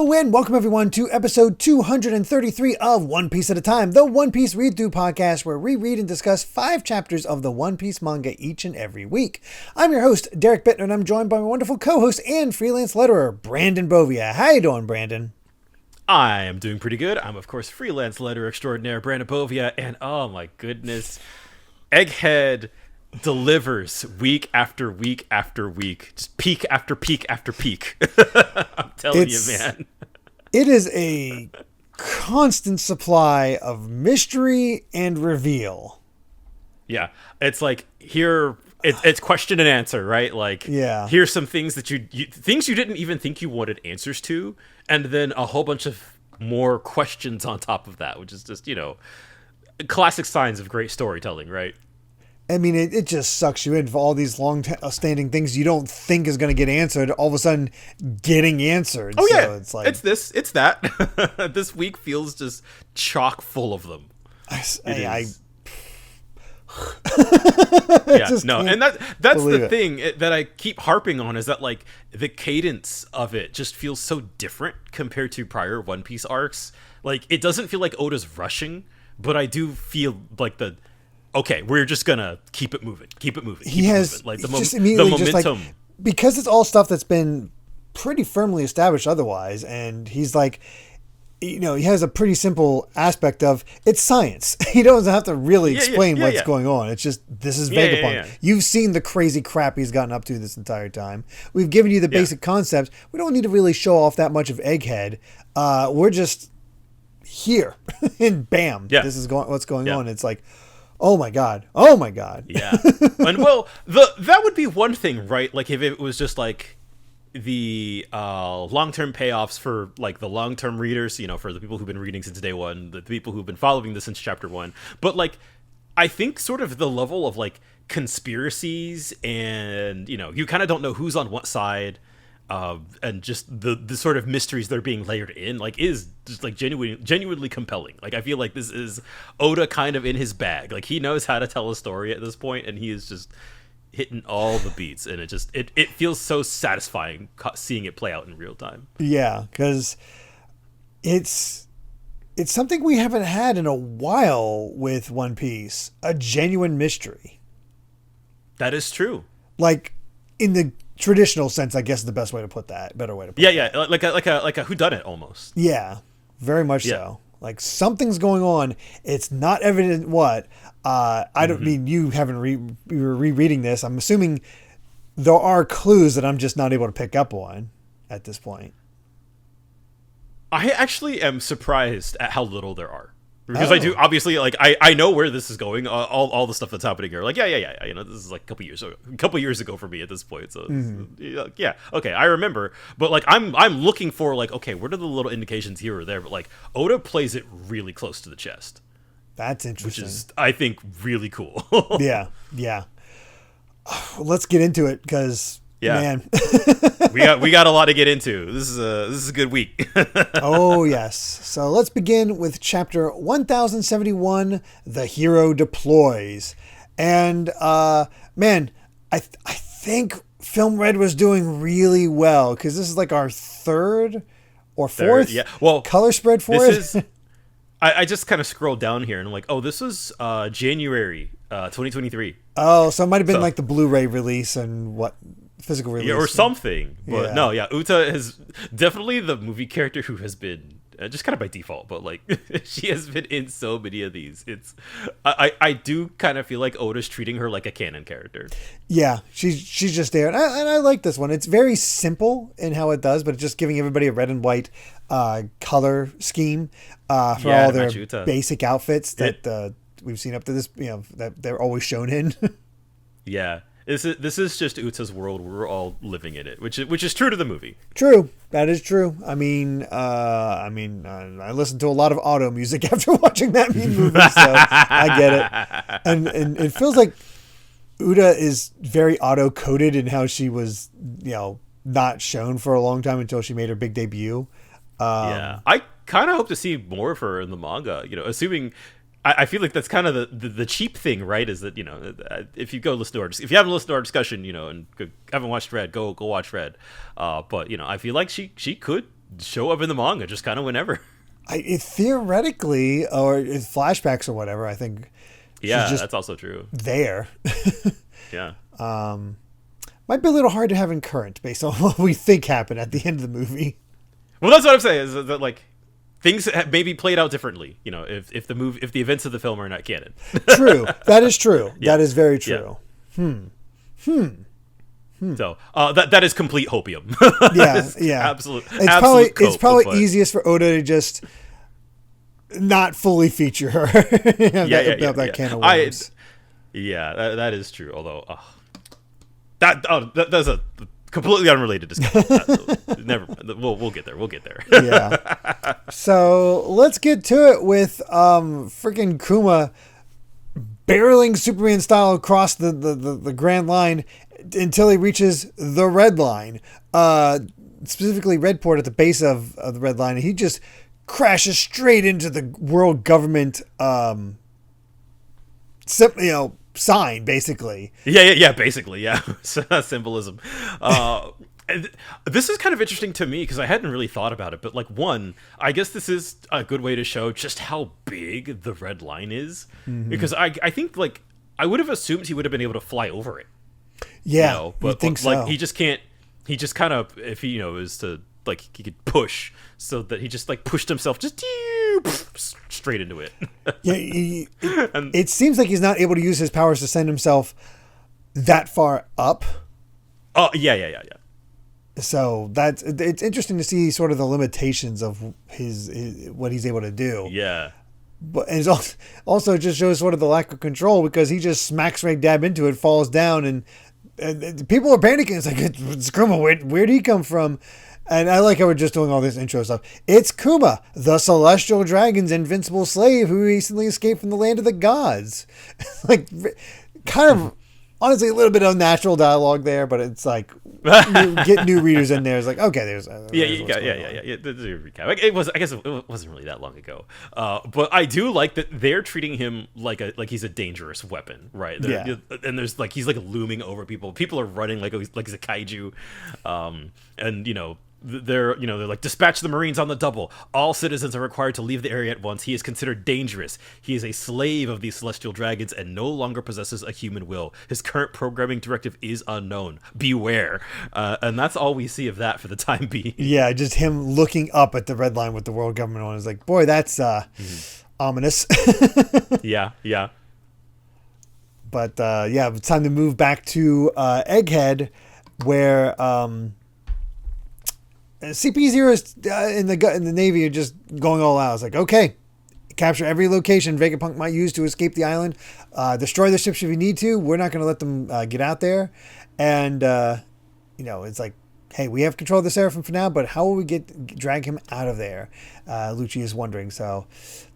Hello and welcome everyone to episode 233 of One Piece at a Time, the One Piece read-through podcast where we read and discuss 5 chapters of the One Piece manga each and every week. I'm your host, Derrick Bittner, and I'm joined by my wonderful co-host and freelance letterer, Brandon Bovia. How you doing, Brandon? I am doing pretty good. I'm, of course, freelance letterer extraordinaire, Brandon Bovia, and oh my goodness, Egghead delivers week after week after week, just peak after peak after peak. I'm telling you, man. It is a constant supply of mystery and reveal. Yeah, it's like it's question and answer, right? Like, yeah, here's some things that things you didn't even think you wanted answers to, and then a whole bunch of more questions on top of that, which is just, classic signs of great storytelling, right? I mean, it just sucks you in for all these long-standing things you don't think is going to get answered, all of a sudden getting answered. Oh, yeah. So it's like, it's this, it's that. This week feels just chock full of them. Yeah, no, and that's the thing that I keep harping on, is that, like, the cadence of it just feels so different compared to prior One Piece arcs. Like, it doesn't feel like Oda's rushing, but I do feel like okay, we're just gonna keep it moving. Like the momentum, just like, because it's all stuff that's been pretty firmly established otherwise, and he's like, he has a pretty simple aspect of it's science. He doesn't have to really explain what's going on. It's just, this is Vegapunk. Yeah. You've seen the crazy crap he's gotten up to this entire time. We've given you the basic concepts. We don't need to really show off that much of Egghead. We're just here, and bam, this is what's going on. It's like, oh my god. Yeah. And well, that would be one thing, right? Like, if it was just like the long-term payoffs for, like, the long-term readers, for the people who've been reading since day one, the people who've been following this since chapter 1. But, like, I think sort of the level of, like, conspiracies and, you kind of don't know who's on what side, and just the sort of mysteries that are being layered in, like, is just, like, genuinely compelling. Like, I feel like this is Oda kind of in his bag. Like, he knows how to tell a story at this point, and he is just hitting all the beats, and it feels so satisfying seeing it play out in real time. Yeah, because it's something we haven't had in a while with One Piece, a genuine mystery. That is true. Like, in the traditional sense, I guess is the best way to put that. Better way to put that. Yeah, like a whodunit almost. Yeah, very much so. Like, something's going on. It's not evident what. I don't mean you haven't you were rereading this. I'm assuming there are clues that I'm just not able to pick up on at this point. I actually am surprised at how little there are. Because I do, obviously, like, I know where this is going. All the stuff that's happening here. Like, yeah. This is like a couple years ago for me at this point. So, yeah, okay, I remember. But, like, I'm looking for, like, okay, what are the little indications here or there? But, like, Oda plays it really close to the chest. That's interesting. Which is, I think, really cool. Yeah. Let's get into it, because, man. we got a lot to get into. This is a good week. Oh, yes. So let's begin with chapter 1071, The Hero Deploys. And, man, I think Film Red was doing really well, because this is like our third or fourth color spread for it. I just kind of scrolled down here, and I'm like, oh, this is January 2023. Oh, so it might have been like the Blu-ray release and physical release. Yeah, or something. But no, Uta is definitely the movie character who has been, just kind of by default, but, like, she has been in so many of these. I do kind of feel like Oda's treating her like a canon character. Yeah, she's just there. And I like this one. It's very simple in how it does, but it's just giving everybody a red and white color scheme for all their basic outfits that we've seen up to this, that they're always shown in. Yeah. This is just Uta's world. We're all living in it, which is true to the movie. True, that is true. I mean, I listened to a lot of auto music after watching that movie, so I get it. And it feels like Uta is very auto coded in how she was, not shown for a long time until she made her big debut. I kind of hope to see more of her in the manga. Assuming. I feel like that's kind of the cheap thing, right? Is that, if you go listen to if you haven't listened to our discussion, and haven't watched Red, go watch Red. But I feel like she could show up in the manga just kind of whenever. Theoretically, or flashbacks or whatever, I think. Yeah, that's also true. There. Yeah. Might be a little hard to have in current based on what we think happened at the end of the movie. Well, that's what I'm saying, is that like things have maybe played out differently, you know, if the events of the film are not canon. True. That is true. Yeah. That is very true. Yeah. So that is complete hopium. Yeah. Absolute. It's probably easiest for Oda to just not fully feature her. That can of worms. That is true. Although that's a completely unrelated discussion. So never. We'll get there. We'll get there. Yeah. So let's get to it with freaking Kuma barreling Superman style across the Grand Line until he reaches the Red Line, specifically Redport at the base of the Red Line, and he just crashes straight into the world government, sign, basically. Yeah, basically, yeah. Symbolism. This is kind of interesting to me because I hadn't really thought about it, but like, one, I guess this is a good way to show just how big the Red Line is, because I think like I would have assumed he would have been able to fly over it. Yeah, you know, but think like so. he just can't. He just kind of, if he is to like, he could push, so that he just like pushed himself just straight into it. Yeah, it seems like he's not able to use his powers to send himself that far up. Oh yeah. So it's interesting to see sort of the limitations of his what he's able to do. Yeah. But and it also just shows sort of the lack of control, because he just smacks right dab into it, falls down, and people are panicking. It's like, it's Kuma. Where'd he come from? And I like how we're just doing all this intro stuff. It's Kuma, the celestial dragon's invincible slave who recently escaped from the land of the gods. Like, kind of, honestly, a little bit of unnatural dialogue there, but it's like, get new readers in there. It's like, okay, there's yeah. There's a recap. I guess it wasn't really that long ago. But I do like that they're treating him like he's a dangerous weapon, right? And there's like, he's like looming over people. People are running like he's a kaiju, and they're like, dispatch the Marines on the double. All citizens are required to leave the area at once. He is considered dangerous. He is a slave of these celestial dragons and no longer possesses a human will. His current programming directive is unknown. Beware. And that's all we see of that for the time being. Yeah, just him looking up at the Red Line with the world government on. It's like, boy, that's ominous. Yeah. But it's time to move back to Egghead, where CP0 in the Navy are just going all out. It's like, okay, capture every location Vegapunk might use to escape the island. Destroy the ships if you need to. We're not going to let them get out there. And, it's like, hey, we have control of the Seraphim for now, but how will we drag him out of there? Lucci is wondering. So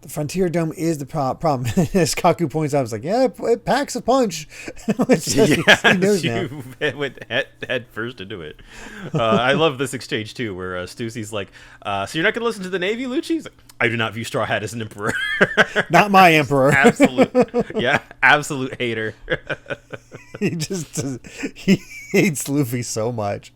the Frontier Dome is the problem. As Kaku points out, it's like, yeah, it packs a punch. He knows now. You went head first into it. I love this exchange too, where Stussy's like, so you're not going to listen to the Navy, Lucci? He's like, I do not view Straw Hat as an emperor. Not my emperor. Absolute hater. He hates Luffy so much.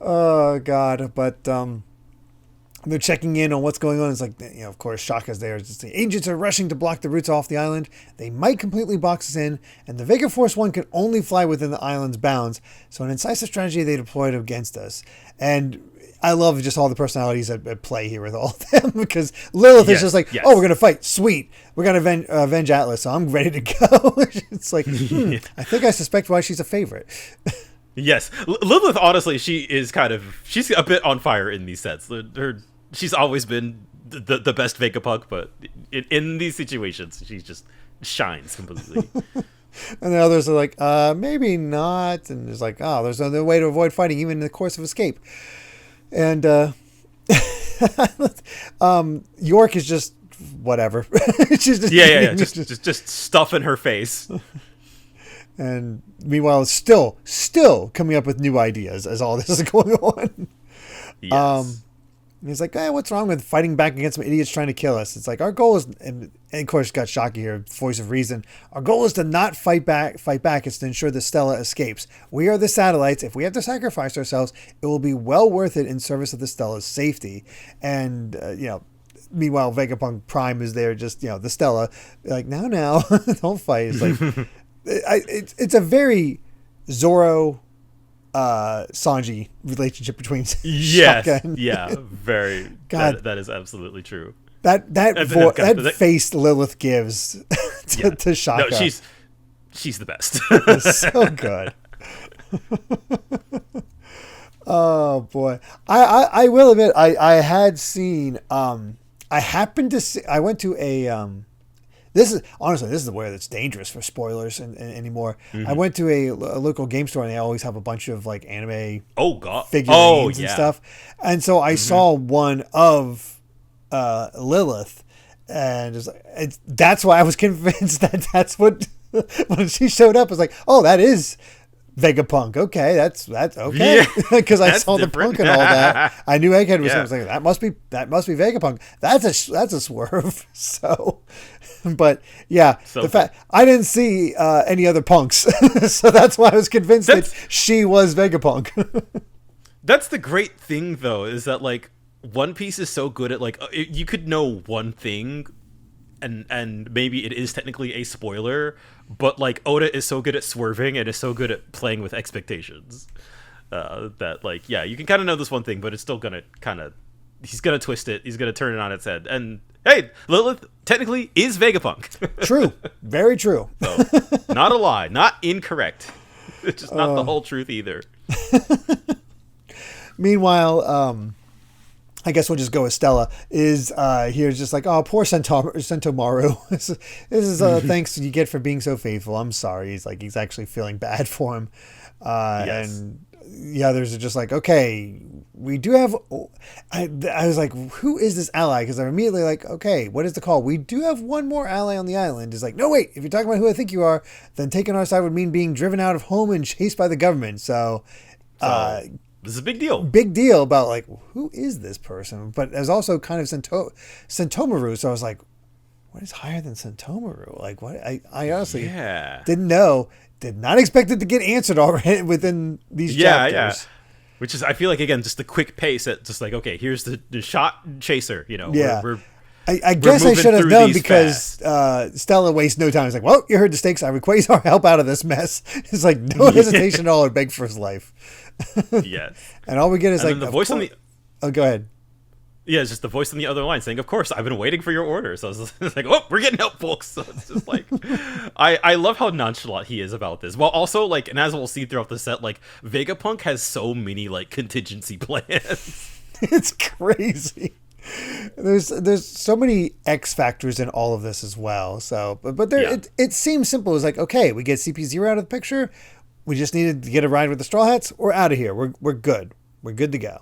Oh God! But they're checking in on what's going on. It's like, of course, Shaka's there. It's just the agents are rushing to block the routes off the island. They might completely box us in, and the Vega Force One can only fly within the island's bounds. So an incisive strategy they deployed against us. And I love just all the personalities at play here with all of them, because Lilith is just like, oh, we're gonna fight, sweet. We're gonna avenge Atlas, so I'm ready to go. It's like, I think I suspect why she's a favorite. Yes, Lilith, honestly, she's a bit on fire in these sets. She's always been the best Vegapunk, but in these situations, she just shines completely. And the others are like, maybe not. And there's like, oh, there's no way to avoid fighting, even in the course of escape. And York is just whatever. She's just just stuff in her face. And meanwhile, still coming up with new ideas as all this is going on. Yes. And he's like, what's wrong with fighting back against some idiots trying to kill us? It's like, our goal is, and of course, got Shocky here, voice of reason. Our goal is to not fight back. It's to ensure the Stella escapes. We are the satellites. If we have to sacrifice ourselves, it will be well worth it in service of the Stella's safety. And, meanwhile, Vegapunk Prime is there, just, the Stella, like, now, don't fight. It's like, it's a very Zoro Sanji relationship between Shaka and very God, that is absolutely true. That face Lilith gives to Shaka. No, she's the best. It's so good. Oh boy, I will admit I had seen I happened to see, I went to a this is where it's dangerous for spoilers and anymore. I went to a local game store and they always have a bunch of like anime figurines and stuff. And so I saw one of Lilith, and that's why I was convinced that's what when she showed up. I was like, oh, that is Vegapunk. Okay, that's okay. Because I saw different. The punk and all that. I knew Egghead was. I was like, that must be Vegapunk. That's a swerve. So, but yeah, the fact I didn't see any other punks, so that's why I was convinced that she was Vegapunk. That's the great thing, though, is that like One Piece is so good at like you could know one thing. And maybe it is technically a spoiler, but like Oda is so good at swerving and is so good at playing with expectations that like you can kind of know this one thing, but it's still gonna he's gonna twist it, he's gonna turn it on its head. And hey, Lilith technically is Vegapunk. True, very true. So, not a lie, not incorrect. It's just not the whole truth either. Meanwhile, I guess we'll just go with Stella. Is here just like, oh, poor Sentomaru. This is thanks you get for being so faithful. I'm sorry. He's actually feeling bad for him. And the others are just like, okay, we do have. I was like, who is this ally? Because I'm immediately like, okay, what is the call? We do have one more ally on the island. It's like, no, wait. If you're talking about who I think you are, then taking our side would mean being driven out of home and chased by the government. So this is a big deal. Big deal about like, who is this person? But there's also kind of Sentomaru. So I was like, what is higher than Sentomaru? Like, what? I honestly didn't know. Did not expect it to get answered already within these chapters. Yeah. Which is, I feel like, again, just the quick pace at just like, okay, here's the shot chaser. I guess I should have known because Stella wastes no time. It's like, well, you heard the stakes. I request our help out of this mess. It's like no hesitation at all or beg for his life. Yes. And all we get is like the voice on the. Oh, go ahead. Yeah, it's just the voice on the other line saying, "Of course, I've been waiting for your order." So it's like, "Oh, we're getting help, folks." So it's just like, I love how nonchalant he is about this. While also like, and as we'll see throughout the set, like Vegapunk has so many like contingency plans. It's crazy. There's so many X factors in all of this as well. So, but there it seems simple. It's like, okay, we get CP0 out of the picture. We just needed to get a ride with the Straw Hats. We're out of here. We're good. We're good to go.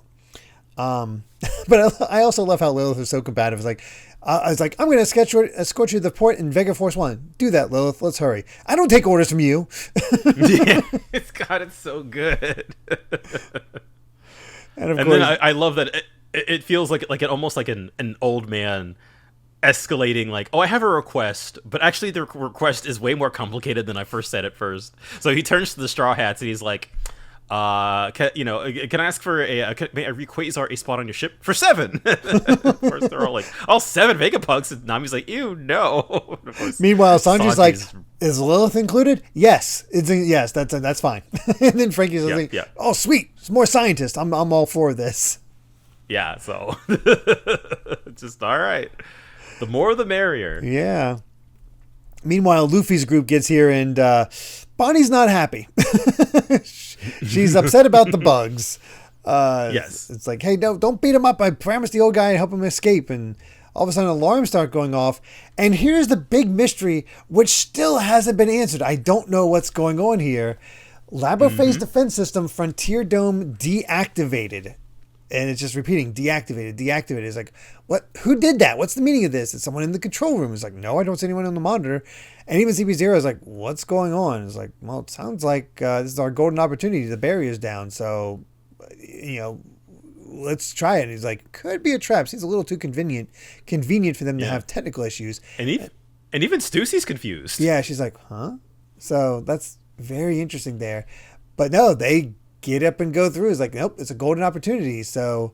But I also love how Lilith is so combative. It's like, I was like, I'm going to escort you to the port in Vega Force 1. Do that, Lilith. Let's hurry. I don't take orders from you. Yeah, it's so good. And then I love that it feels like almost like an old man escalating like, oh, I have a request, but actually the request is way more complicated than I first said at first. So he turns to the Straw Hats and he's like, can I ask for a Quasar a spot on your ship for 7? Of course, they're all like, "Oh, 7 Vegapunks," and Nami's like, "Ew, no." Meanwhile, Sanji's like, "Is Lilith included?" Yes, yes. That's fine. And then Frankie's like, "Oh, sweet, it's more scientists. I'm all for this." Yeah, so just all right. The more, the merrier. Yeah. Meanwhile, Luffy's group gets here and Bonnie's not happy. She's upset about the bugs. Yes. It's like, hey, no, don't beat him up. I promised the old guy to help him escape. And all of a sudden, alarms start going off. And here's the big mystery, which still hasn't been answered. I don't know what's going on here. Labo phase defense system, Frontier Dome deactivated. And it's just repeating, deactivated. It's like, what? Who did that? What's the meaning of this? It's someone in the control room. It's like, no, I don't see anyone on the monitor. And even CP0 is like, what's going on? It's like, well, it sounds like this is our golden opportunity. The barrier's down. So, let's try it. And he's like, could be a trap. Seems a little too convenient for them to have technical issues. And even Stussy's confused. Yeah, she's like, huh? So that's very interesting there. But no, they get up and go through. It's like, nope, it's a golden opportunity. So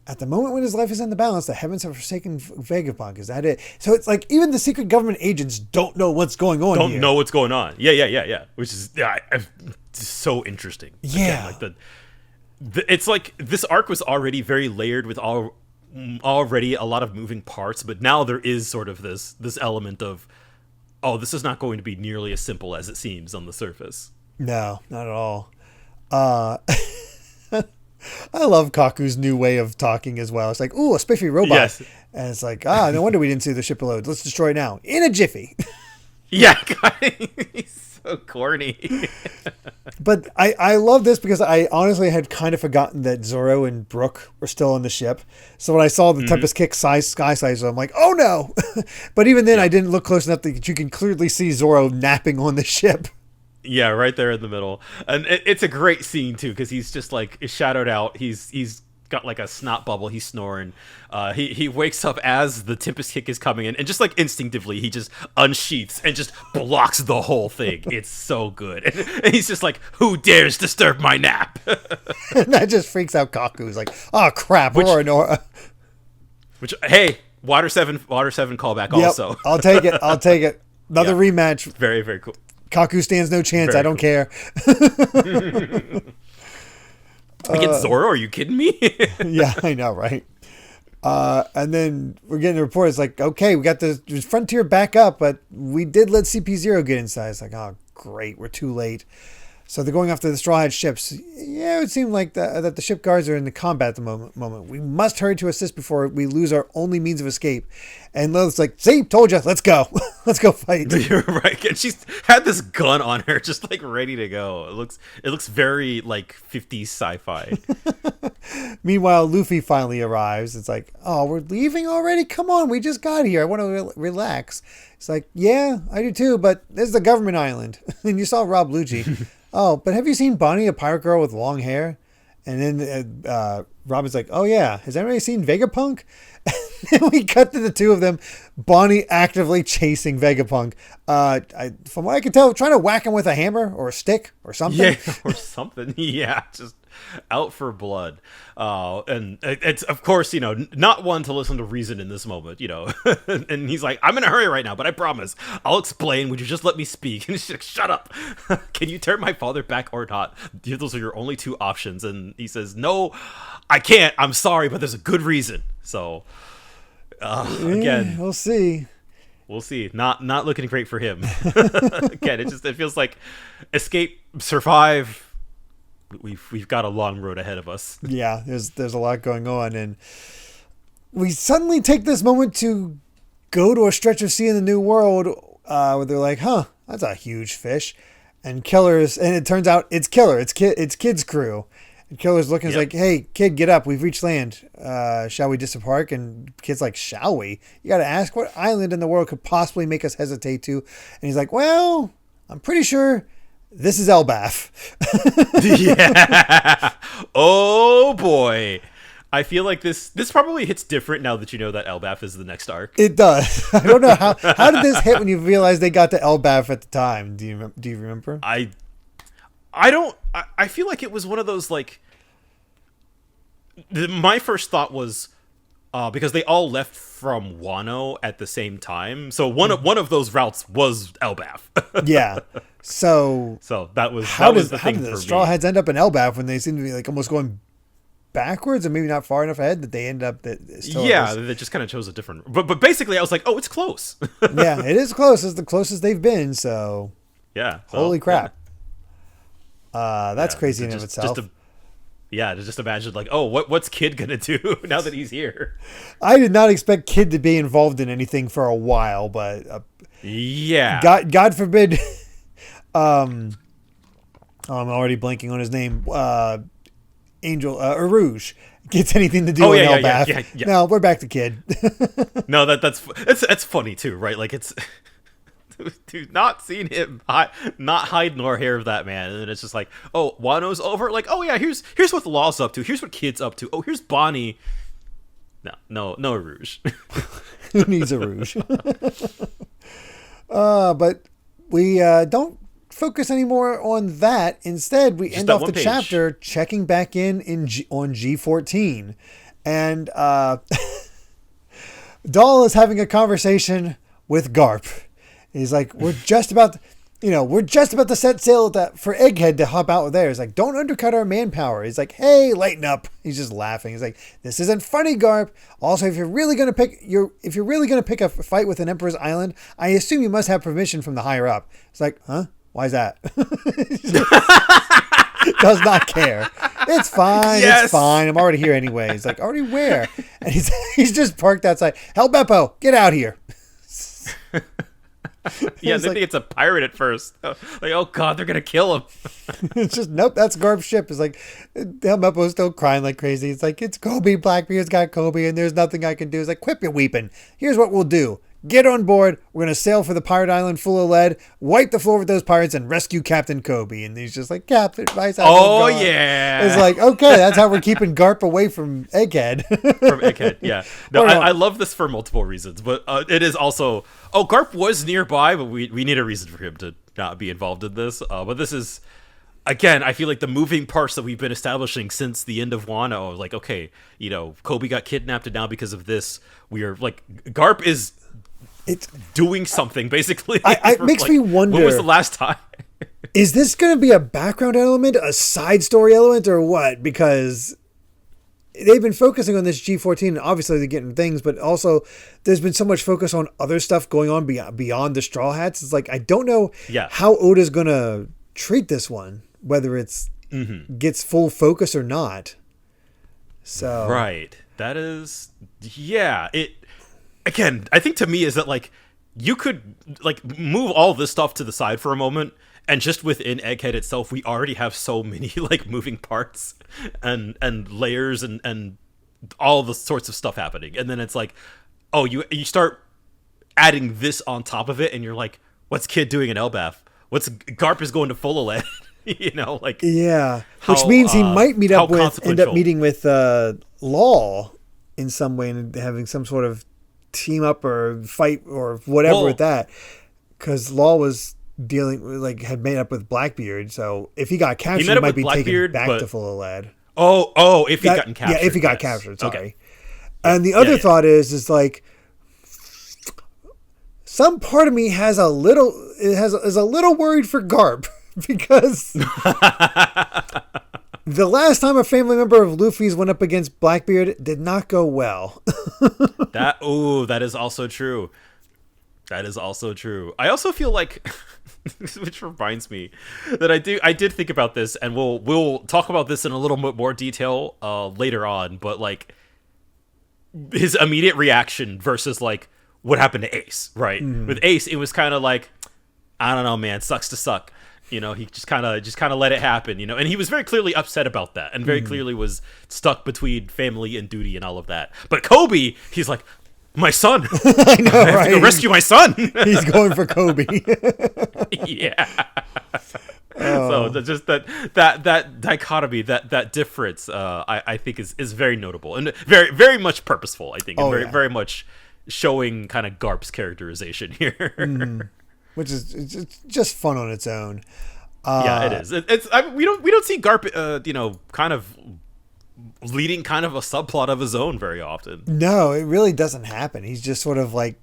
at the moment when his life is in the balance, the heavens have forsaken Vegapunk. Is that it? So it's like even the secret government agents don't know what's going on. Don't know what's going on. Yeah. Which is so interesting. Yeah. Again, like it's like this arc was already very layered with already a lot of moving parts, but now there is sort of this element of, oh, this is not going to be nearly as simple as it seems on the surface. No, not at all. I love Kaku's new way of talking as well. It's like, ooh, a spiffy robot. Yes. And it's like, no wonder we didn't see the ship below. Let's destroy it now. In a jiffy. Yeah, he's so corny. But I love this because I honestly had kind of forgotten that Zoro and Brook were still on the ship. So when I saw the Tempest Kick Sky Sizer, I'm like, oh no. But even then, I didn't look close enough that you can clearly see Zoro napping on the ship. Yeah, right there in the middle. And it's a great scene, too, because he's just, like, shadowed out. He's got, like, a snot bubble. He's snoring. He wakes up as the Tempest Kick is coming in, and just, like, instinctively, he just unsheaths and just blocks the whole thing. It's so good. And he's just like, who dares disturb my nap? And that just freaks out Kaku. He's like, oh, crap, Nora. Which, hey, Water 7 callback also. I'll take it. Another rematch. Very, very cool. Kaku stands no chance. I don't care. Against Zoro? Are you kidding me? Yeah, I know, right? And then we're getting a report. It's like, okay, we got the Frontier back up, but we did let CP0 get inside. It's like, oh, great. We're too late. So they're going after the Straw Hat ships. Yeah, it would seem like that the ship guards are in the combat at the moment. We must hurry to assist before we lose our only means of escape. And Lilith's like, see, told you, let's go. Let's go fight. You're right. And she's had this gun on her, just like ready to go. It looks very like 50s sci-fi. Meanwhile, Luffy finally arrives. It's like, oh, we're leaving already? Come on, we just got here. I want to relax. It's like, yeah, I do too, but this is the government island. And you saw Rob Lucci. Oh, but have you seen Bonnie, a pirate girl with long hair? And then Robin's like, oh yeah, has anybody seen Vegapunk? And we cut to the two of them, Bonnie actively chasing Vegapunk. From what I can tell, trying to whack him with a hammer or a stick or something. Yeah, or something. Yeah, just out for blood. And it's, of course, not one to listen to reason in this moment, And he's like, I'm in a hurry right now, but I promise, I'll explain. Would you just let me speak? And she's like, shut up. Can you turn my father back or not? Those are your only two options. And he says, no, I can't. I'm sorry, but there's a good reason. So, again, we'll see. We'll see. Not looking great for him. Again, it feels like escape, survive. We've got a long road ahead of us. Yeah, there's a lot going on, and we suddenly take this moment to go to a stretch of sea in the New World where they're like, huh, that's a huge fish, and it turns out it's Killer. It's Kid's crew. And Killer's looking, he's like, hey, Kid, get up. We've reached land. Shall we disembark? And Kid's like, shall we? You got to ask what island in the world could possibly make us hesitate to. And he's like, well, I'm pretty sure this is Elbaf. Yeah. Oh, boy. I feel like this probably hits different now that you know that Elbaf is the next arc. It does. I don't know how did this hit when you realized they got to Elbaf at the time? Do you remember? I feel like it was one of those, like, my first thought was because they all left from Wano at the same time, so one of those routes was Elbaf. Yeah. So that was how did the Straw Hats end up in Elbaf when they seem to be like almost going backwards and maybe not far enough ahead that they end up they just kind of chose a different. But basically, I was like, oh, it's close. Yeah, it is close. It's the closest they've been. So yeah. Holy crap. That's crazy in of itself. To just imagine, like, oh, what's Kid gonna do now that he's here? I did not expect Kid to be involved in anything for a while, but God forbid. I'm already blanking on his name. Angel Arouge gets anything to do with Elbaf. Yeah. No, we're back to Kid. No, that's funny too, right? Like it's Dude, not seen him not hide nor hair of that man. And then it's just like, oh, Wano's over. Like, oh yeah, here's what the law's up to. Here's what Kid's up to. Oh, here's Bonnie. No rouge. Who needs a rouge? But we don't focus anymore on that. Instead, we end off the chapter checking back on G14. And Dahl is having a conversation with Garp. He's like, we're just about to set sail for Egghead to hop out there. He's like, don't undercut our manpower. He's like, hey, lighten up. He's just laughing. He's like, this isn't funny, Garp. Also, if you're really gonna pick a fight with an Emperor's Island, I assume you must have permission from the higher up. It's like, huh? Why is that? Does not care. It's fine. Yes. It's fine. I'm already here anyway. He's like, already where? And he's just parked outside. Hell, Beppo, get out here. Yeah, they think it's a pirate at first. Like, oh god, they're gonna kill him. It's just, nope, that's Garp's ship. It's like, Helmeppo's still crying like crazy. It's like, it's Kobe. Blackbeard's got Kobe, and there's nothing I can do. It's like, quit your weeping. Here's what we'll do. Get on board. We're going to sail for the pirate island full of lead, wipe the floor with those pirates, and rescue Captain Kobe. And he's just like, Captain, my side. Oh, yeah. It's like, okay, that's how we're keeping Garp away from Egghead. From Egghead, yeah. No, I love this for multiple reasons, but it is also, Garp was nearby, but we need a reason for him to not be involved in this. But this is, again, I feel like the moving parts that we've been establishing since the end of Wano, like, okay, Kobe got kidnapped, and now because of this, we are like, Garp is doing something, basically. It makes me wonder, when was the last time? Is this going to be a background element, a side story element, or what? Because they've been focusing on this G14, and obviously they're getting things, but also there's been so much focus on other stuff going on beyond the Straw Hats. It's like, I don't know how Oda's going to treat this one, whether it's gets full focus or not. So right. That is, yeah, again, I think to me is that, like, you could, like, move all this stuff to the side for a moment, and just within Egghead itself, we already have so many, like, moving parts and layers and all the sorts of stuff happening. And then it's like, oh, you start adding this on top of it, and you're like, what's Kid doing in Elbaf? Garp is going to full of lead, like, yeah, which means he might end up meeting with Law in some way and having some sort of team up or fight or whatever with that, because Law was had made up with Blackbeard, so if he got captured, he might be taken back to full of lead. If he gotten captured. Yeah, if he got captured, sorry. Okay. And the other thought is like, some part of me is a little worried for Garp, because the last time a family member of Luffy's went up against Blackbeard, it did not go well. That is also true. That is also true. I also feel like, which reminds me that I did think about this, and we'll talk about this in a little bit more detail later on, but like, his immediate reaction versus like what happened to Ace, right? Mm-hmm. With Ace, it was kind of like, I don't know, man, sucks to suck. He just kind of let it happen, and he was very clearly upset about that, and very clearly was stuck between family and duty and all of that. But Kobe, he's like, my son. I know, I have to go rescue my son. He's going for Kobe. Yeah. So just that dichotomy, that difference, I think is very notable and very very much purposeful. I think, and very much showing kind of Garp's characterization here. Which is, it's just fun on its own. Yeah, it is. We don't see Garp, kind of leading kind of a subplot of his own very often. No, it really doesn't happen. He's just sort of like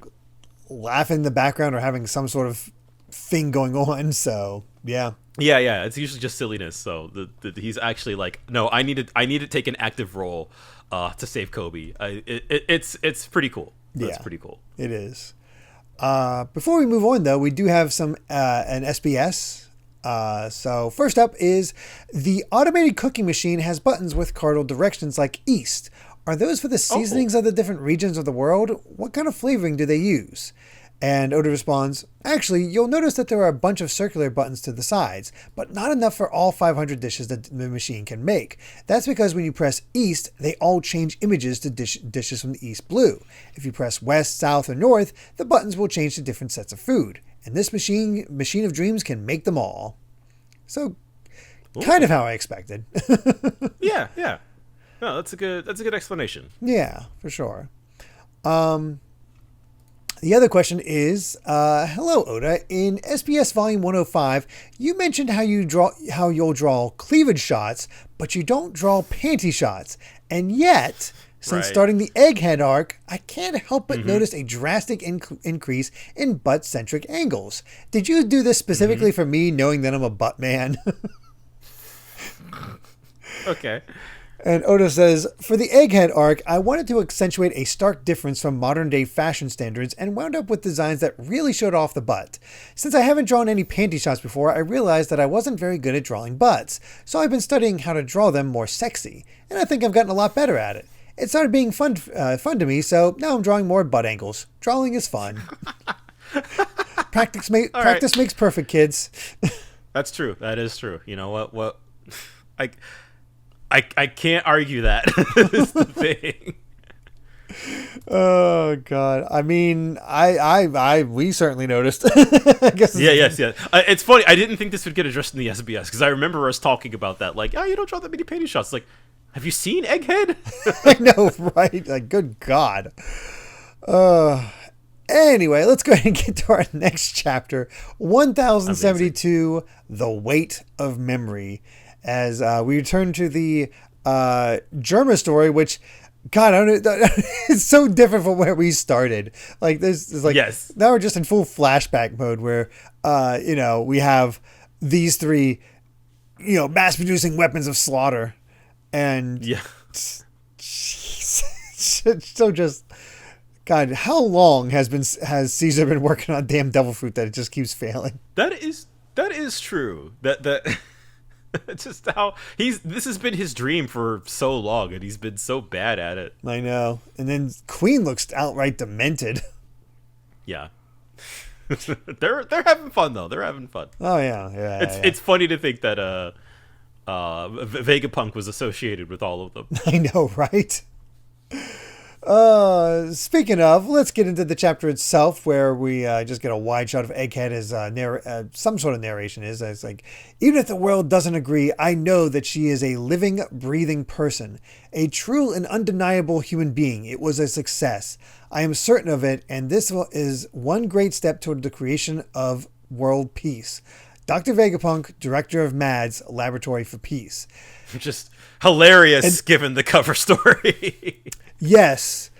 laughing in the background or having some sort of thing going on. So yeah. It's usually just silliness. So he's actually like, no, I need to take an active role to save Kobe. It's pretty cool. That's pretty cool. It is. Before we move on, though, we do have some an SBS. So first up is the automated cooking machine has buttons with cardinal directions like east. Are those for the seasonings of the different regions of the world? What kind of flavoring do they use? And Oda responds, actually, you'll notice that there are a bunch of circular buttons to the sides, but not enough for all 500 dishes that the machine can make. That's because when you press east, they all change images to dishes from the east blue. If you press west, south, or north, the buttons will change to different sets of food. and this machine of dreams can make them all. So, kind of how I expected. Yeah. No, that's a good explanation. Yeah, for sure. The other question is, hello Oda. In SBS Volume 105, you mentioned how you'll draw cleavage shots, but you don't draw panty shots. And yet, since starting the Egghead arc, I can't help but notice a drastic increase in butt-centric angles. Did you do this specifically for me, knowing that I'm a butt man? Okay. And Oda says, for the Egghead arc, I wanted to accentuate a stark difference from modern-day fashion standards and wound up with designs that really showed off the butt. Since I haven't drawn any panty shots before, I realized that I wasn't very good at drawing butts, so I've been studying how to draw them more sexy, and I think I've gotten a lot better at it. It started being fun to me, so now I'm drawing more butt angles. Drawing is fun. Practice makes perfect, kids. That's true. That is true. You know what? I can't argue that. Is the thing. Oh God! I mean, we certainly noticed. I guess. Yeah. It's funny. I didn't think this would get addressed in the SBS because I remember us talking about that. Like, you don't draw that many panty shots. Like, have you seen Egghead? I know, right? Like, good God. Anyway, let's go ahead and get to our next chapter, 1072, The Weight of Memory. As we return to the Germa story, which, God, I don't know, it's so different from where we started. Like, there's like, yes. Now we're just in full flashback mode where, we have these three, mass-producing weapons of slaughter. And, so just, God, how long has Caesar been working on damn devil fruit that it just keeps failing? That is true. That just how this has been his dream for so long, and he's been so bad at it. I know. And then Queen looks outright demented. Yeah. They're having fun though. They're having fun. Oh yeah. It's funny to think that Vegapunk was associated with all of them. I know, right? Speaking of, let's get into the chapter itself, where we just get a wide shot of Egghead as some sort of narration is. It's like, even if the world doesn't agree, I know that she is a living, breathing person, a true and undeniable human being. It was a success. I am certain of it, and this is one great step toward the creation of world peace. Dr. Vegapunk, director of MAD's Laboratory for Peace. Just hilarious, given the cover story. Yes.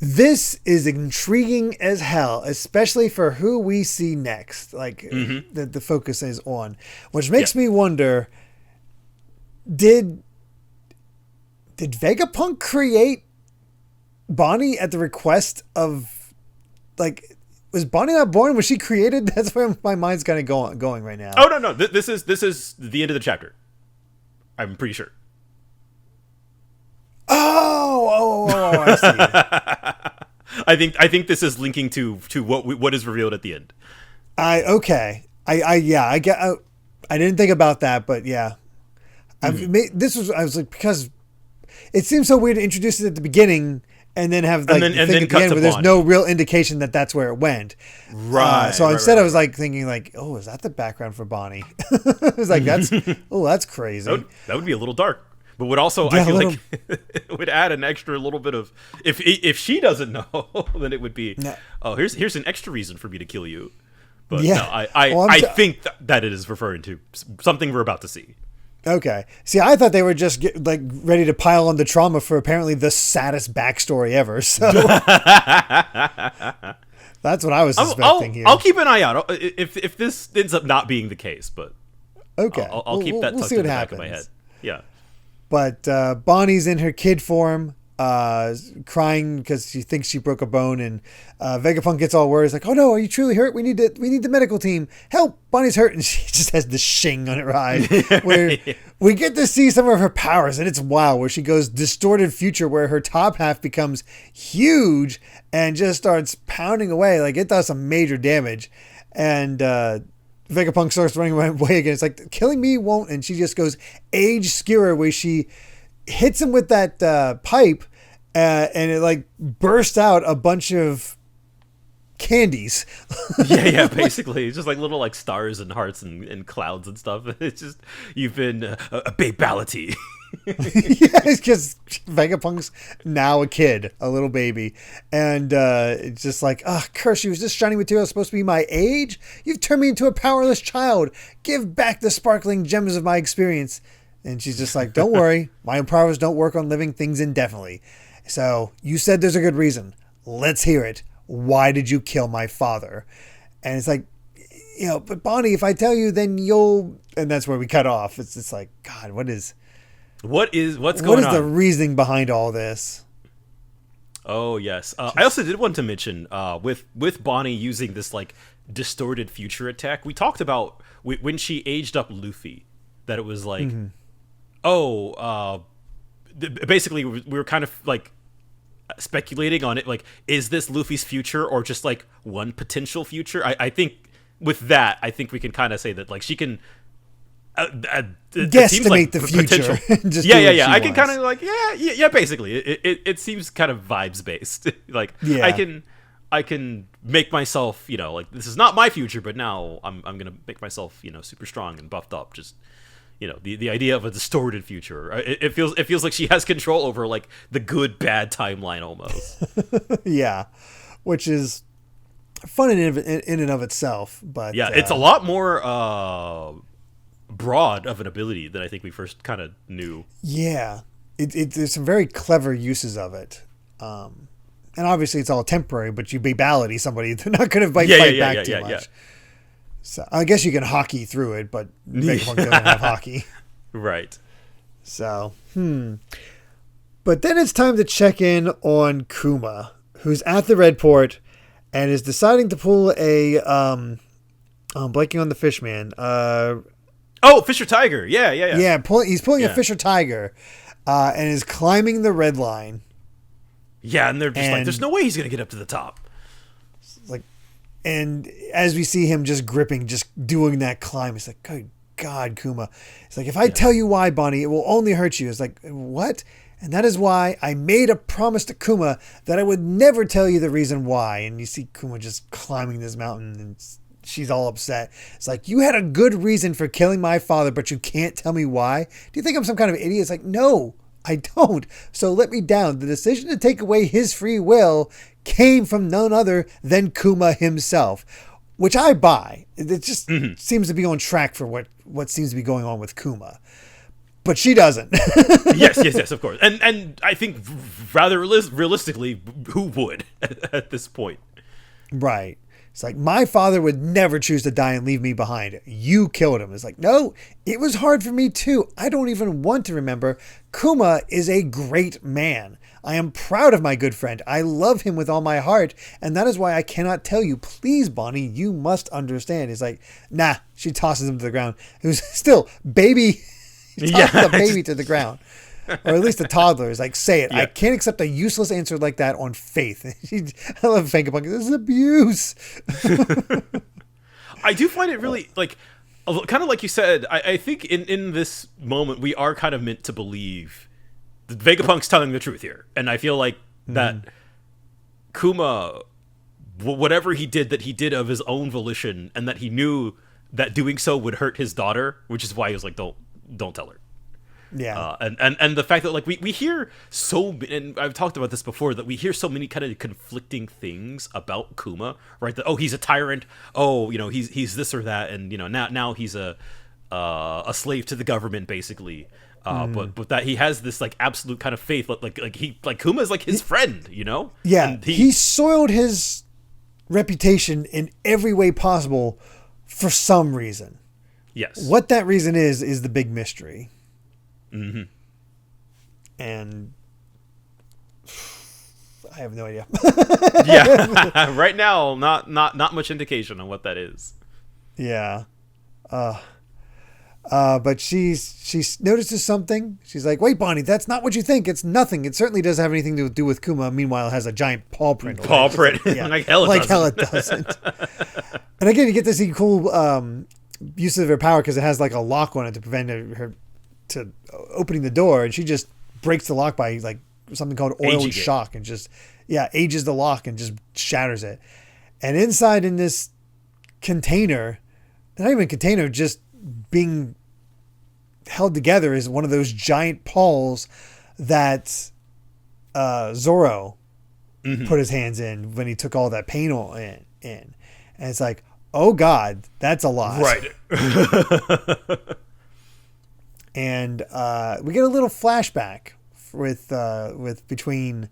This is intriguing as hell, especially for who we see next. Like, the focus is on. Which makes me wonder, did Vegapunk create Bonnie at the request of, like, was Bonnie not born? Was she created? That's where my mind's kind of going right now. Oh, no. This is the end of the chapter. I'm pretty sure. Oh, I see. I think this is linking to what is revealed at the end. I didn't think about that, but yeah. I was like, because it seems so weird to introduce it at the beginning and then have like and then at cut the end to where there's Bonnie. no real indication that that's where it went. Right. So instead I was like thinking like, oh, is that the background for Bonnie? I was like, that's crazy. That would be a little dark. But would also, I feel like it would add an extra little bit of, if she doesn't know, then it would be, here's an extra reason for me to kill you. But no, I think that it is referring to something we're about to see. Okay. See, I thought they were just ready to pile on the trauma for apparently the saddest backstory ever. So that's what I was suspecting here. I'll keep an eye out if this ends up not being the case, but okay, I'll keep that tucked in the back of my head. Yeah. But Bonnie's in her kid form, crying because she thinks she broke a bone, and Vegapunk gets all worried. He's like, "Oh no, are you truly hurt? We need the medical team. Help! Bonnie's hurt!" And she just has the shing on her eye, where we get to see some of her powers, and it's wild. Where she goes distorted future, where her top half becomes huge and just starts pounding away. Like, it does some major damage, and Vegapunk starts running away again. It's like, killing me won't. And she just goes age skewer, where she hits him with that pipe and it like bursts out a bunch of candies. Yeah, basically. It's just like little like stars and hearts and clouds and stuff. It's just, you've been a babality. Yeah, because Vegapunk's now a kid, a little baby. And it's just like, curse you, is this shiny material supposed to be my age? You've turned me into a powerless child. Give back the sparkling gems of my experience. And she's just like, don't worry, my powers don't work on living things indefinitely. So you said there's a good reason. Let's hear it. Why did you kill my father? And it's like, but Bonnie, if I tell you, then you'll... And that's where we cut off. It's just like, God, what's going on? What is the reasoning behind all this? Oh, yes. I also did want to mention, with Bonnie using this, like, distorted future attack, we talked about when she aged up Luffy, that it was like, basically we were kind of, like, speculating on it, like, is this Luffy's future or just, like, one potential future? I think with that, I think we can kind of say that, like, she can... guesstimate like the future. Just yeah. I can kind of like basically it seems kind of vibes based. Like I can make myself, like, this is not my future, but now I'm gonna make myself, super strong and buffed up. Just the idea of a distorted future. It feels like she has control over, like, the good bad timeline almost. Yeah, which is fun in and of itself. But yeah, it's a lot more broad of an ability than I think we first kind of knew. Yeah, there's some very clever uses of it, and obviously it's all temporary. But you babality somebody, they're not going to fight back too much. Yeah. So I guess you can hockey through it, but Vegapunk doesn't have hockey, right? So but then it's time to check in on Kuma, who's at the red port and is deciding to pull a I'm blanking on the fishman. Oh, Fisher Tiger. Yeah. Yeah, he's pulling a Fisher Tiger and is climbing the red line. Yeah, and they're just like, there's no way he's going to get up to the top. Like, and as we see him just gripping, just doing that climb, it's like, good God, Kuma. It's like, if I tell you why, Bonnie, it will only hurt you. It's like, what? And that is why I made a promise to Kuma that I would never tell you the reason why. And you see Kuma just climbing this mountain and she's all upset. It's like, you had a good reason for killing my father, but you can't tell me why? Do you think I'm some kind of idiot? It's like, no, I don't. So let me down. The decision to take away his free will came from none other than Kuma himself, which I buy. It just seems to be on track for what seems to be going on with Kuma. But she doesn't. yes, of course. And I think rather realistically, who would at this point? Right. It's like, my father would never choose to die and leave me behind. You killed him. It's like, no, it was hard for me too. I don't even want to remember. Kuma is a great man. I am proud of my good friend. I love him with all my heart. And that is why I cannot tell you. Please, Bonnie, you must understand. He's like, nah. She tosses him to the ground. It was still baby. Tosses the baby to the ground. Or at least a toddler is like, say it. Yeah. I can't accept a useless answer like that on faith. I love Vegapunk. This is abuse. I do find it really, like, kind of like you said, I think in this moment, we are kind of meant to believe that Vegapunk's telling the truth here. And I feel like that Kuma, whatever he did, that he did of his own volition, and that he knew that doing so would hurt his daughter, which is why he was like, don't tell her. Yeah. And the fact that, like, we hear and I've talked about this before, that we hear so many kind of conflicting things about Kuma, right? That, he's a tyrant. He's this or that. And, now he's a slave to the government, basically. But that he has this, like, absolute kind of faith, like Kuma's like his friend, Yeah. And he soiled his reputation in every way possible for some reason. Yes. What that reason is the big mystery. Mm-hmm. And I have no idea. Yeah, right now, not much indication on what that is. Yeah, but she notices something. She's like, "Wait, Bonnie, that's not what you think. It's nothing. It certainly doesn't have anything to do with Kuma." Meanwhile, it has a giant paw print. Paw print, yeah. like hell it doesn't. And again, you get this cool use of her power because it has like a lock on it to prevent her to opening the door, and she just breaks the lock by like something called oiled shock and just ages the lock and just shatters it. And inside in this container, not even a container, just being held together is one of those giant paws that Zoro put his hands in when he took all that pain in. And it's like, oh God, that's a lot. Right. And we get a little flashback with between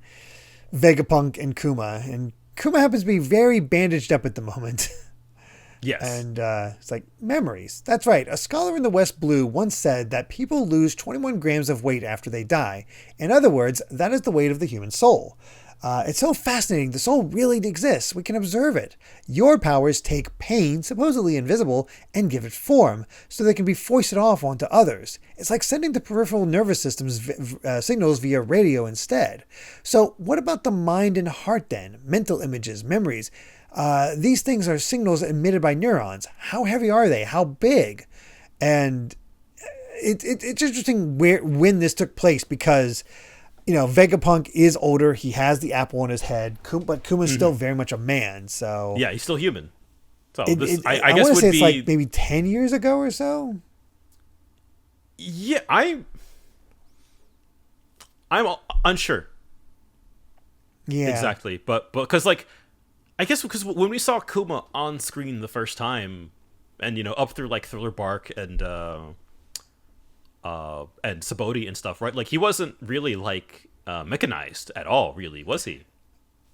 Vegapunk and Kuma. And Kuma happens to be very bandaged up at the moment. Yes. And it's like, memories. That's right. A scholar in the West Blue once said that people lose 21 grams of weight after they die. In other words, that is the weight of the human soul. It's so fascinating. The soul really exists. We can observe it. Your powers take pain, supposedly invisible, and give it form, so they can be foisted off onto others. It's like sending the peripheral nervous system's signals via radio instead. So what about the mind and heart then? Mental images, memories. These things are signals emitted by neurons. How heavy are they? How big? And it's interesting when this took place because, you know, Vegapunk is older. He has the apple on his head, but Kuma's still very much a man. So yeah, he's still human. So I guess want to would say be it's like maybe 10 years ago or so. Yeah, I'm unsure. Yeah, exactly, but because like I guess because when we saw Kuma on screen the first time, and you know up through like Thriller Bark and Saboti and stuff, right? Like he wasn't really like mechanized at all, really, was he?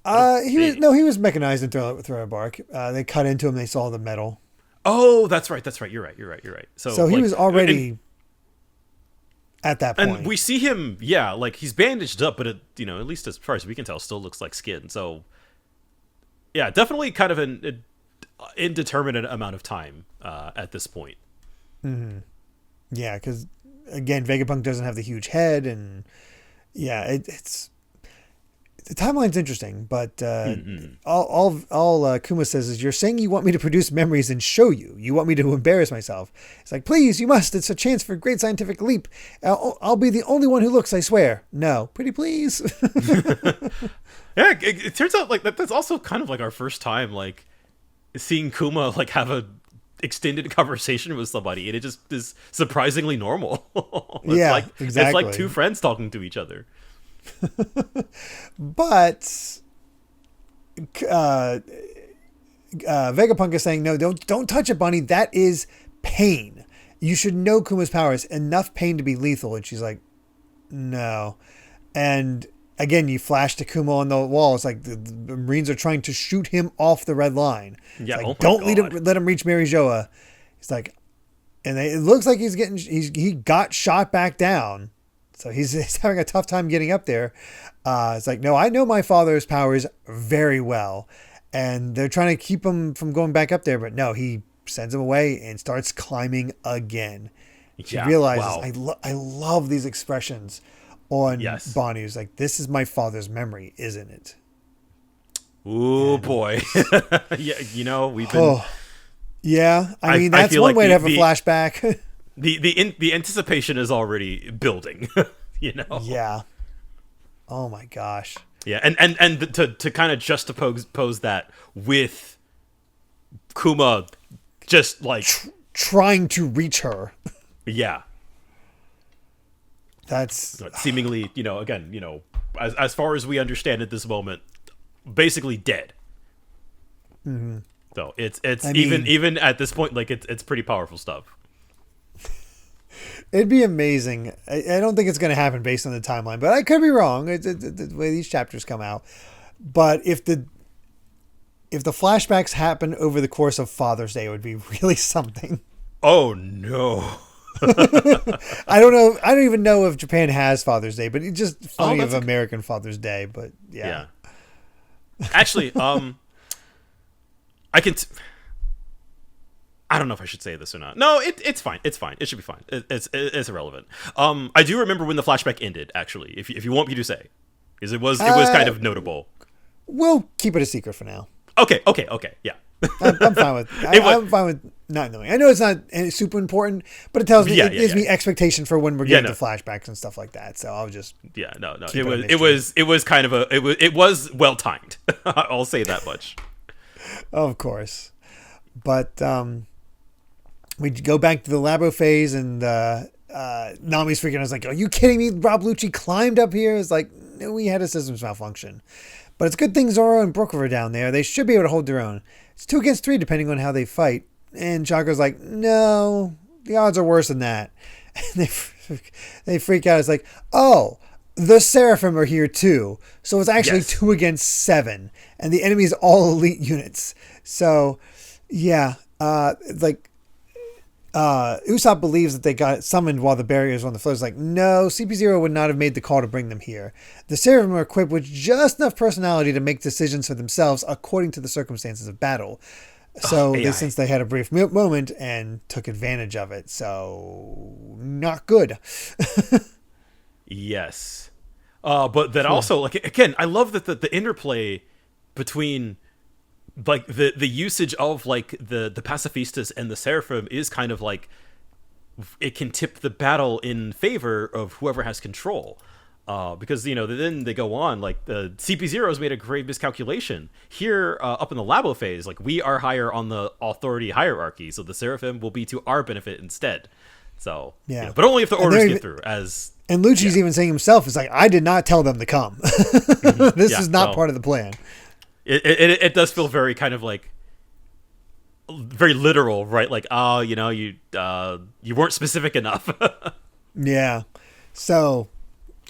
He was mechanized in Thriller Bark. They cut into him. They saw the metal. Oh, that's right. You're right. So he like, was already at that point. And we see him, yeah, like he's bandaged up, but it, you know, at least as far as we can tell, still looks like skin. So yeah, definitely kind of an indeterminate amount of time at this point. Mm-hmm. Yeah, because again, Vegapunk doesn't have the huge head, and yeah, it's the timeline's interesting. But all Kuma says is, "You're saying you want me to produce memories and show you. You want me to embarrass myself." It's like, please, you must. It's a chance for a great scientific leap. I'll be the only one who looks. I swear. No, pretty please. Yeah, it turns out like that's also kind of like our first time like seeing Kuma like have a extended conversation with somebody, and it just is surprisingly normal. Exactly. It's like two friends talking to each other. But Vegapunk is saying, no, don't touch it, Bunny. That is pain. You should know Kuma's powers. Enough pain to be lethal. And she's like, no. And again, you flash to Kuma on the wall. It's like the Marines are trying to shoot him off the red line. Yeah, like, don't let him reach Mary Joa. He's like, and it looks like he got shot back down. So he's having a tough time getting up there. It's like, no, I know my father's powers very well. And they're trying to keep him from going back up there. But no, he sends him away and starts climbing again. She realizes, wow. I love these expressions on Bonnie. Who's like, this is my father's memory, isn't it? Ooh, boy. Yeah, you know, we've been... Oh, yeah, I mean, that's one way to have a flashback. The anticipation is already building, you know? Yeah. Oh, my gosh. Yeah, and to kind of juxtapose that with Kuma just like... trying to reach her. Yeah. That's... seemingly, you know, again, you know, as far as we understand at this moment, basically dead. Mm-hmm. So it's even at this point, like it's pretty powerful stuff. It'd be amazing. I don't think it's going to happen based on the timeline, but I could be wrong. The way these chapters come out. But if the flashbacks happen over the course of Father's Day, it would be really something. Oh no. I don't know. I don't even know if Japan has Father's Day, but it's just funny of American Father's Day. But yeah. Actually, I don't know if I should say this or not. No, it's fine. It's fine. It should be fine. It's irrelevant. I do remember when the flashback ended. Actually, if you want me to say, because it was kind of notable. We'll keep it a secret for now. Okay. Yeah. I'm fine with. I'm fine with not knowing. I know it's not super important, but it tells me it gives me expectation for when we're getting the flashbacks and stuff like that. So I'll just no. It was kind of it was well timed. I'll say that much. Of course. But we go back to the Labo phase, and Nami's freaking out. I was like, are you kidding me? Rob Lucci climbed up here? It's like, no, we had a systems malfunction. But it's a good thing Zoro and Brooke are down there. They should be able to hold their own. It's 2 against 3 depending on how they fight. And Chaco's like, no, the odds are worse than that. And they freak out. It's like, oh, the Seraphim are here too. So it's actually 2 against 7. And the enemy is all elite units. So, yeah. Usopp believes that they got summoned while the barriers were on the floor. It's like, no, CP0 would not have made the call to bring them here. The Seraphim are equipped with just enough personality to make decisions for themselves according to the circumstances of battle. So since they had a brief moment and took advantage of it. So not good. Yes. But then also, like, again, I love that the interplay between like the usage of like the pacifistas and the Seraphim is kind of like it can tip the battle in favor of whoever has control. Because, you know, then they go on, like, the CP0 has made a great miscalculation. Here, up in the Labo phase, like, we are higher on the authority hierarchy, so the Seraphim will be to our benefit instead. So, yeah. You know, but only if the orders get through. And Lucci's even saying himself, is like, I did not tell them to come. This is not part of the plan. It does feel very kind of, like, very literal, right? Like, oh, you know, you weren't specific enough. Yeah. So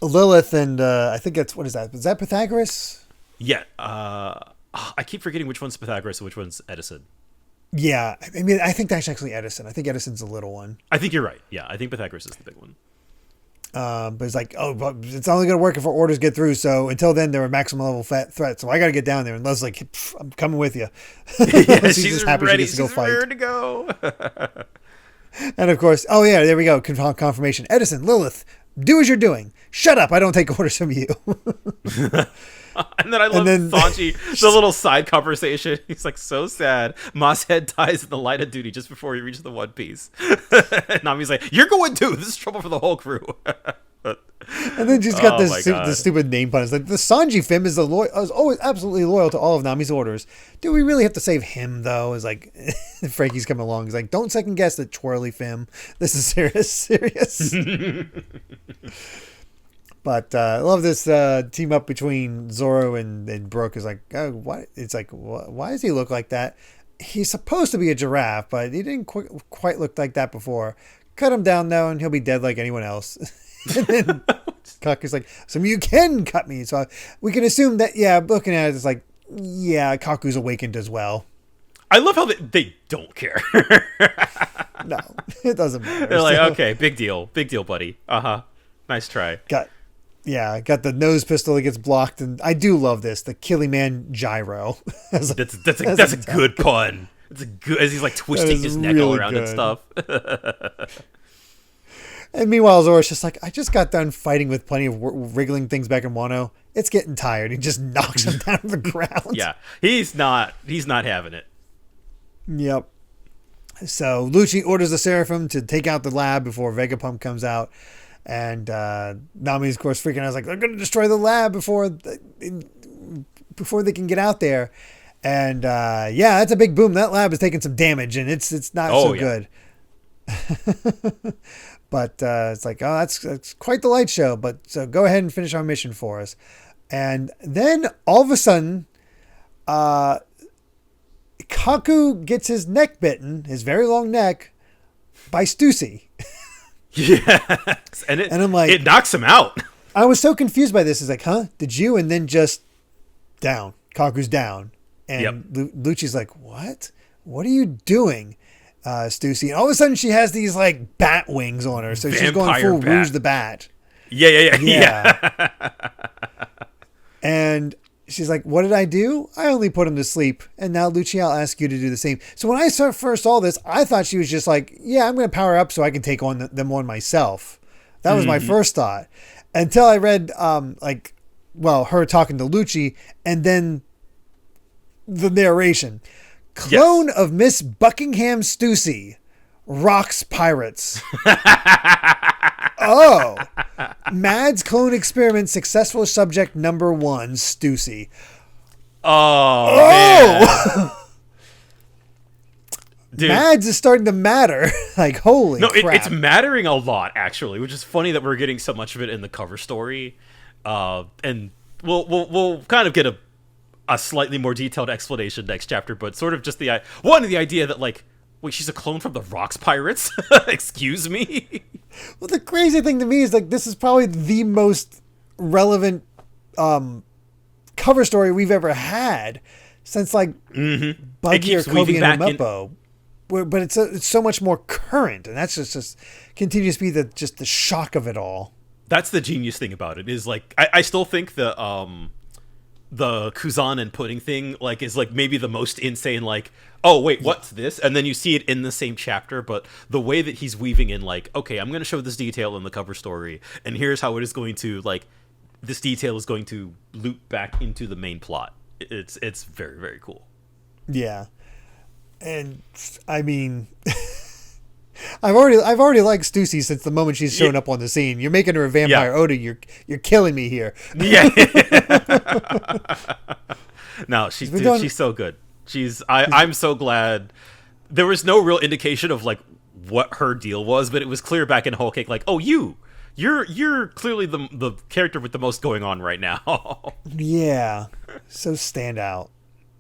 Lilith and I think that's, what is that? Is that Pythagoras? Yeah. I keep forgetting which one's Pythagoras and which one's Edison. Yeah. I mean, I think that's actually Edison. I think Edison's the little one. I think you're right. Yeah. I think Pythagoras is the big one. But it's like, oh, but it's only going to work if our orders get through. So until then, they're a maximum level threat. So I got to get down there. And Leslie's like, I'm coming with you. Yeah, she's just happy ready. She gets to go fight. She's ready to go. And of course, oh yeah, there we go. Confirmation. Edison, Lilith, do as you're doing. Shut up. I don't take orders from you. And then I love Sanji, the little side conversation. He's like, so sad. Moss Head dies in the line of duty just before he reaches the One Piece. And Nami's like, you're going too. This is trouble for the whole crew. And then she's got this stupid name pun. It's like, the Sanji Fim is always absolutely loyal to all of Nami's orders. Do we really have to save him, though? It's like, Frankie's coming along. He's like, don't second guess the twirly Fim. This is serious. But I love this team up between Zoro and Brooke. Is like, oh, what? It's like, why does he look like that? He's supposed to be a giraffe, but he didn't quite look like that before. Cut him down, though, and he'll be dead like anyone else. And then Kaku's like, so you can cut me. So we can assume that, yeah, looking at it, it's like, yeah, Kaku's awakened as well. I love how they don't care. No, it doesn't matter. They're like, okay, big deal, buddy. Nice try. Got the nose pistol that gets blocked, and I do love this, the Killyman gyro. That's a good pun. It's a good, as he's like twisting his neck all around and stuff. And meanwhile, Zoro's just like, I just got done fighting with plenty of wriggling things back in Wano. It's getting tired. He just knocks him down to the ground. Yeah, he's not having it. Yep. So Lucci orders the Seraphim to take out the lab before Vegapunk comes out. And Nami's, of course, freaking out. I was like, they're going to destroy the lab before they can get out there. And yeah, that's a big boom. That lab is taking some damage, and it's not good. But it's like, oh, that's quite the light show. But so go ahead and finish our mission for us. And then all of a sudden, Kaku gets his neck bitten, his very long neck, by Stussy. Yes, and I'm like, it knocks him out. I was so confused by this. It's like, huh? Did you? And then just down. Kaku's down. And Lucci's like, what? What are you doing, Stussy? And all of a sudden she has these like bat wings on her. So she's going full bat. Rouge the Bat. Yeah. And she's like, what did I do? I only put him to sleep. And now, Lucci, I'll ask you to do the same. So when I first saw this, I thought she was just like, yeah, I'm going to power up so I can take on them on myself. That was my first thought. Until I read, her talking to Lucci and then the narration. Clone of Miss Buckingham Stussy rocks pirates. Oh, Mads clone experiment successful subject number 1, Stussy. Oh. Man. Dude. Mads is starting to matter. Like, holy crap. It's mattering a lot, actually, which is funny that we're getting so much of it in the cover story. And we'll kind of get a slightly more detailed explanation next chapter, but sort of just the idea that, like, wait, she's a clone from the Rocks Pirates? Excuse me? Well, the crazy thing to me is, like, this is probably the most relevant cover story we've ever had since, like, Buggy or Kobe and Meppo. But it's so much more current, and that's just continues to be the shock of it all. That's the genius thing about it, is, like, I still think the Kuzan and pudding thing, like, is, like, maybe the most insane, like, oh wait, what's this? And then you see it in the same chapter, but the way that he's weaving in, like, okay, I'm going to show this detail in the cover story, and here's how it is going to, like, this detail is going to loop back into the main plot. It's very, very cool. Yeah. And I mean, I've already liked Stussy since the moment she's shown up on the scene. You're making her a vampire Oda. You're killing me here. Yeah. No, she's so good. I'm so glad. There was no real indication of, like, what her deal was, but it was clear back in Whole Cake, like, oh, you're clearly the character with the most going on right now. Yeah. So stand out.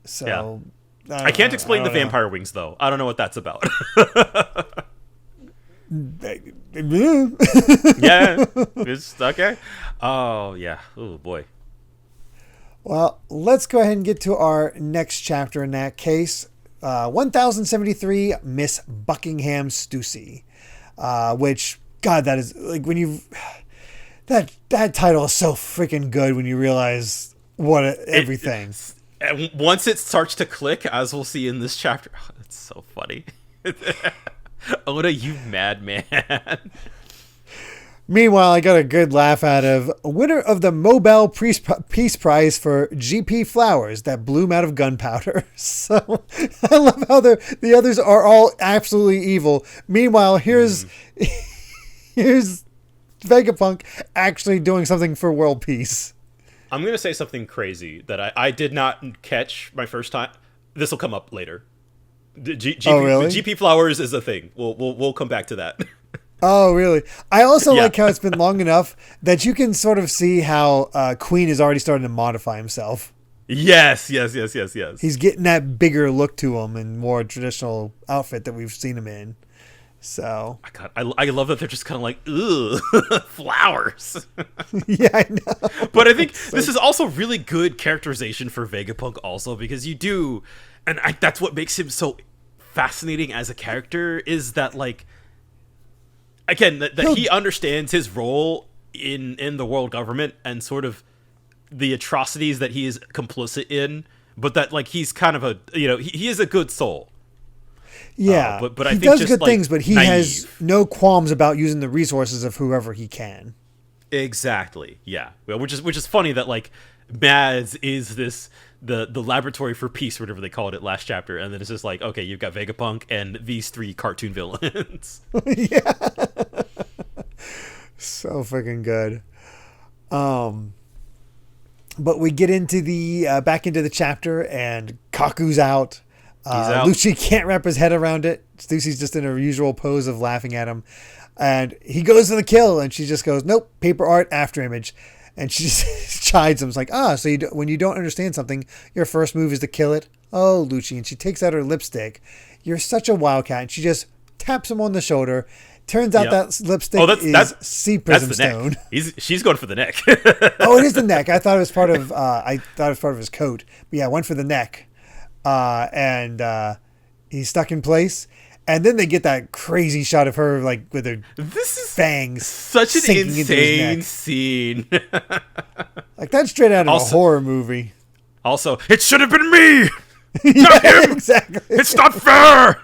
So. Yeah. I can't explain the vampire wings, though. I don't know what that's about. Yeah, it's okay. Oh, yeah. Oh, boy. Well, let's go ahead and get to our next chapter in that case. 1073, Miss Buckingham Stussy. Which, God, that is, like, when you... That title is so freaking good when you realize everything. Once it starts to click, as we'll see in this chapter, it's so funny. Oda, you madman. Meanwhile, I got a good laugh out of winner of the Nobel Peace Prize for GP flowers that bloom out of gunpowder. So I love how the others are all absolutely evil. Meanwhile, here's Vegapunk actually doing something for world peace. I'm going to say something crazy that I did not catch my first time. This will come up later. Oh, really? GP flowers is a thing. We'll come back to that. Oh, really? I also like how it's been long enough that you can sort of see how Queen is already starting to modify himself. Yes. He's getting that bigger look to him and more traditional outfit that we've seen him in. So I love that they're just kind of like, ugh, flowers. Yeah, I know. But I think this is also really good characterization for Vegapunk also, because you do, and that's what makes him so fascinating as a character, is that, like, again, that he understands his role in the world government and sort of the atrocities that he is complicit in, but that, like, he's kind of he is a good soul. Yeah, but I he think does just, good like, things, but he has no qualms about using the resources of whoever he can. Exactly. Yeah. Which is funny that, like, Mads is the laboratory for peace, or whatever they called it last chapter, and then it's just like, okay, you've got Vegapunk and these three cartoon villains. Yeah. So freaking good. But we get into back into the chapter, and Kaku's out. He's out. Lucci can't wrap his head around it. Stussy's just in her usual pose of laughing at him. And he goes for the kill, and she just goes, nope, paper art, after image. And she just chides him. It's like, so when you don't understand something, your first move is to kill it? Oh, Lucci. And she takes out her lipstick. You're such a wildcat. And she just taps him on the shoulder. Turns out that lipstick is sea prism stone. She's going for the neck. Oh, it is the neck. I thought it was part of his coat. But yeah, went for the neck. And he's stuck in place. And then they get that crazy shot of her, like, with her fangs. Such an insane scene. Like, that's straight out of a horror movie. Also, it should have been me! Yeah, not him! Exactly. It's not fair!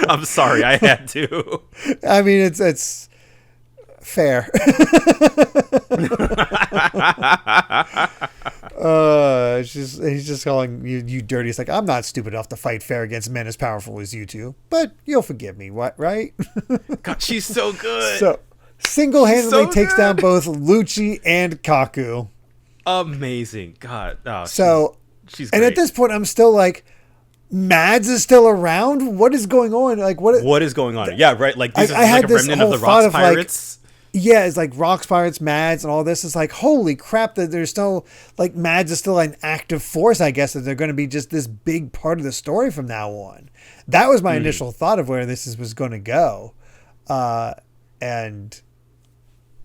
I'm sorry, I had to. I mean, it's fair. He's just calling you dirty. It's like, I'm not stupid enough to fight fair against men as powerful as you two, but you'll forgive me, what? Right? God, she's so good. So single-handedly takes down both Lucci and Kaku. Amazing. God. Oh, so she's great. And at this point, I'm still like, Mads is still around. What is going on? Like what is going on? Yeah, right. Like these are I had like a this remnant of whole the Rocks thought of, Pirates. Yeah, it's like Rocks Pirates, Mads, and all this. Is like, holy crap, that there's still, like, Mads is still an active force, I guess, that they're going to be just this big part of the story from now on. That was my initial thought of where was going to go. And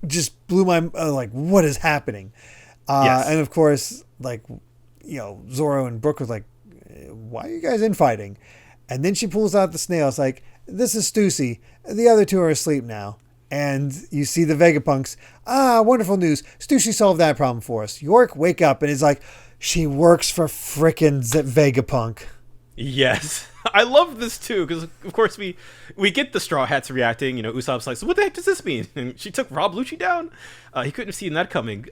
just blew my, like, what is happening? Yes. And of course, like, Zoro and Brooke was like, why are you guys infighting? And then she pulls out the snail. It's like, this is Stussy. The other two are asleep now. And you see the Vegapunks. Wonderful news. Stussy solved that problem for us. York, wake up. And it's like, she works for frickin' Vegapunk. Yes. I love this too, because of course we get the Straw Hats reacting. Usopp's like, so what the heck does this mean? And she took Rob Lucci down? He couldn't have seen that coming.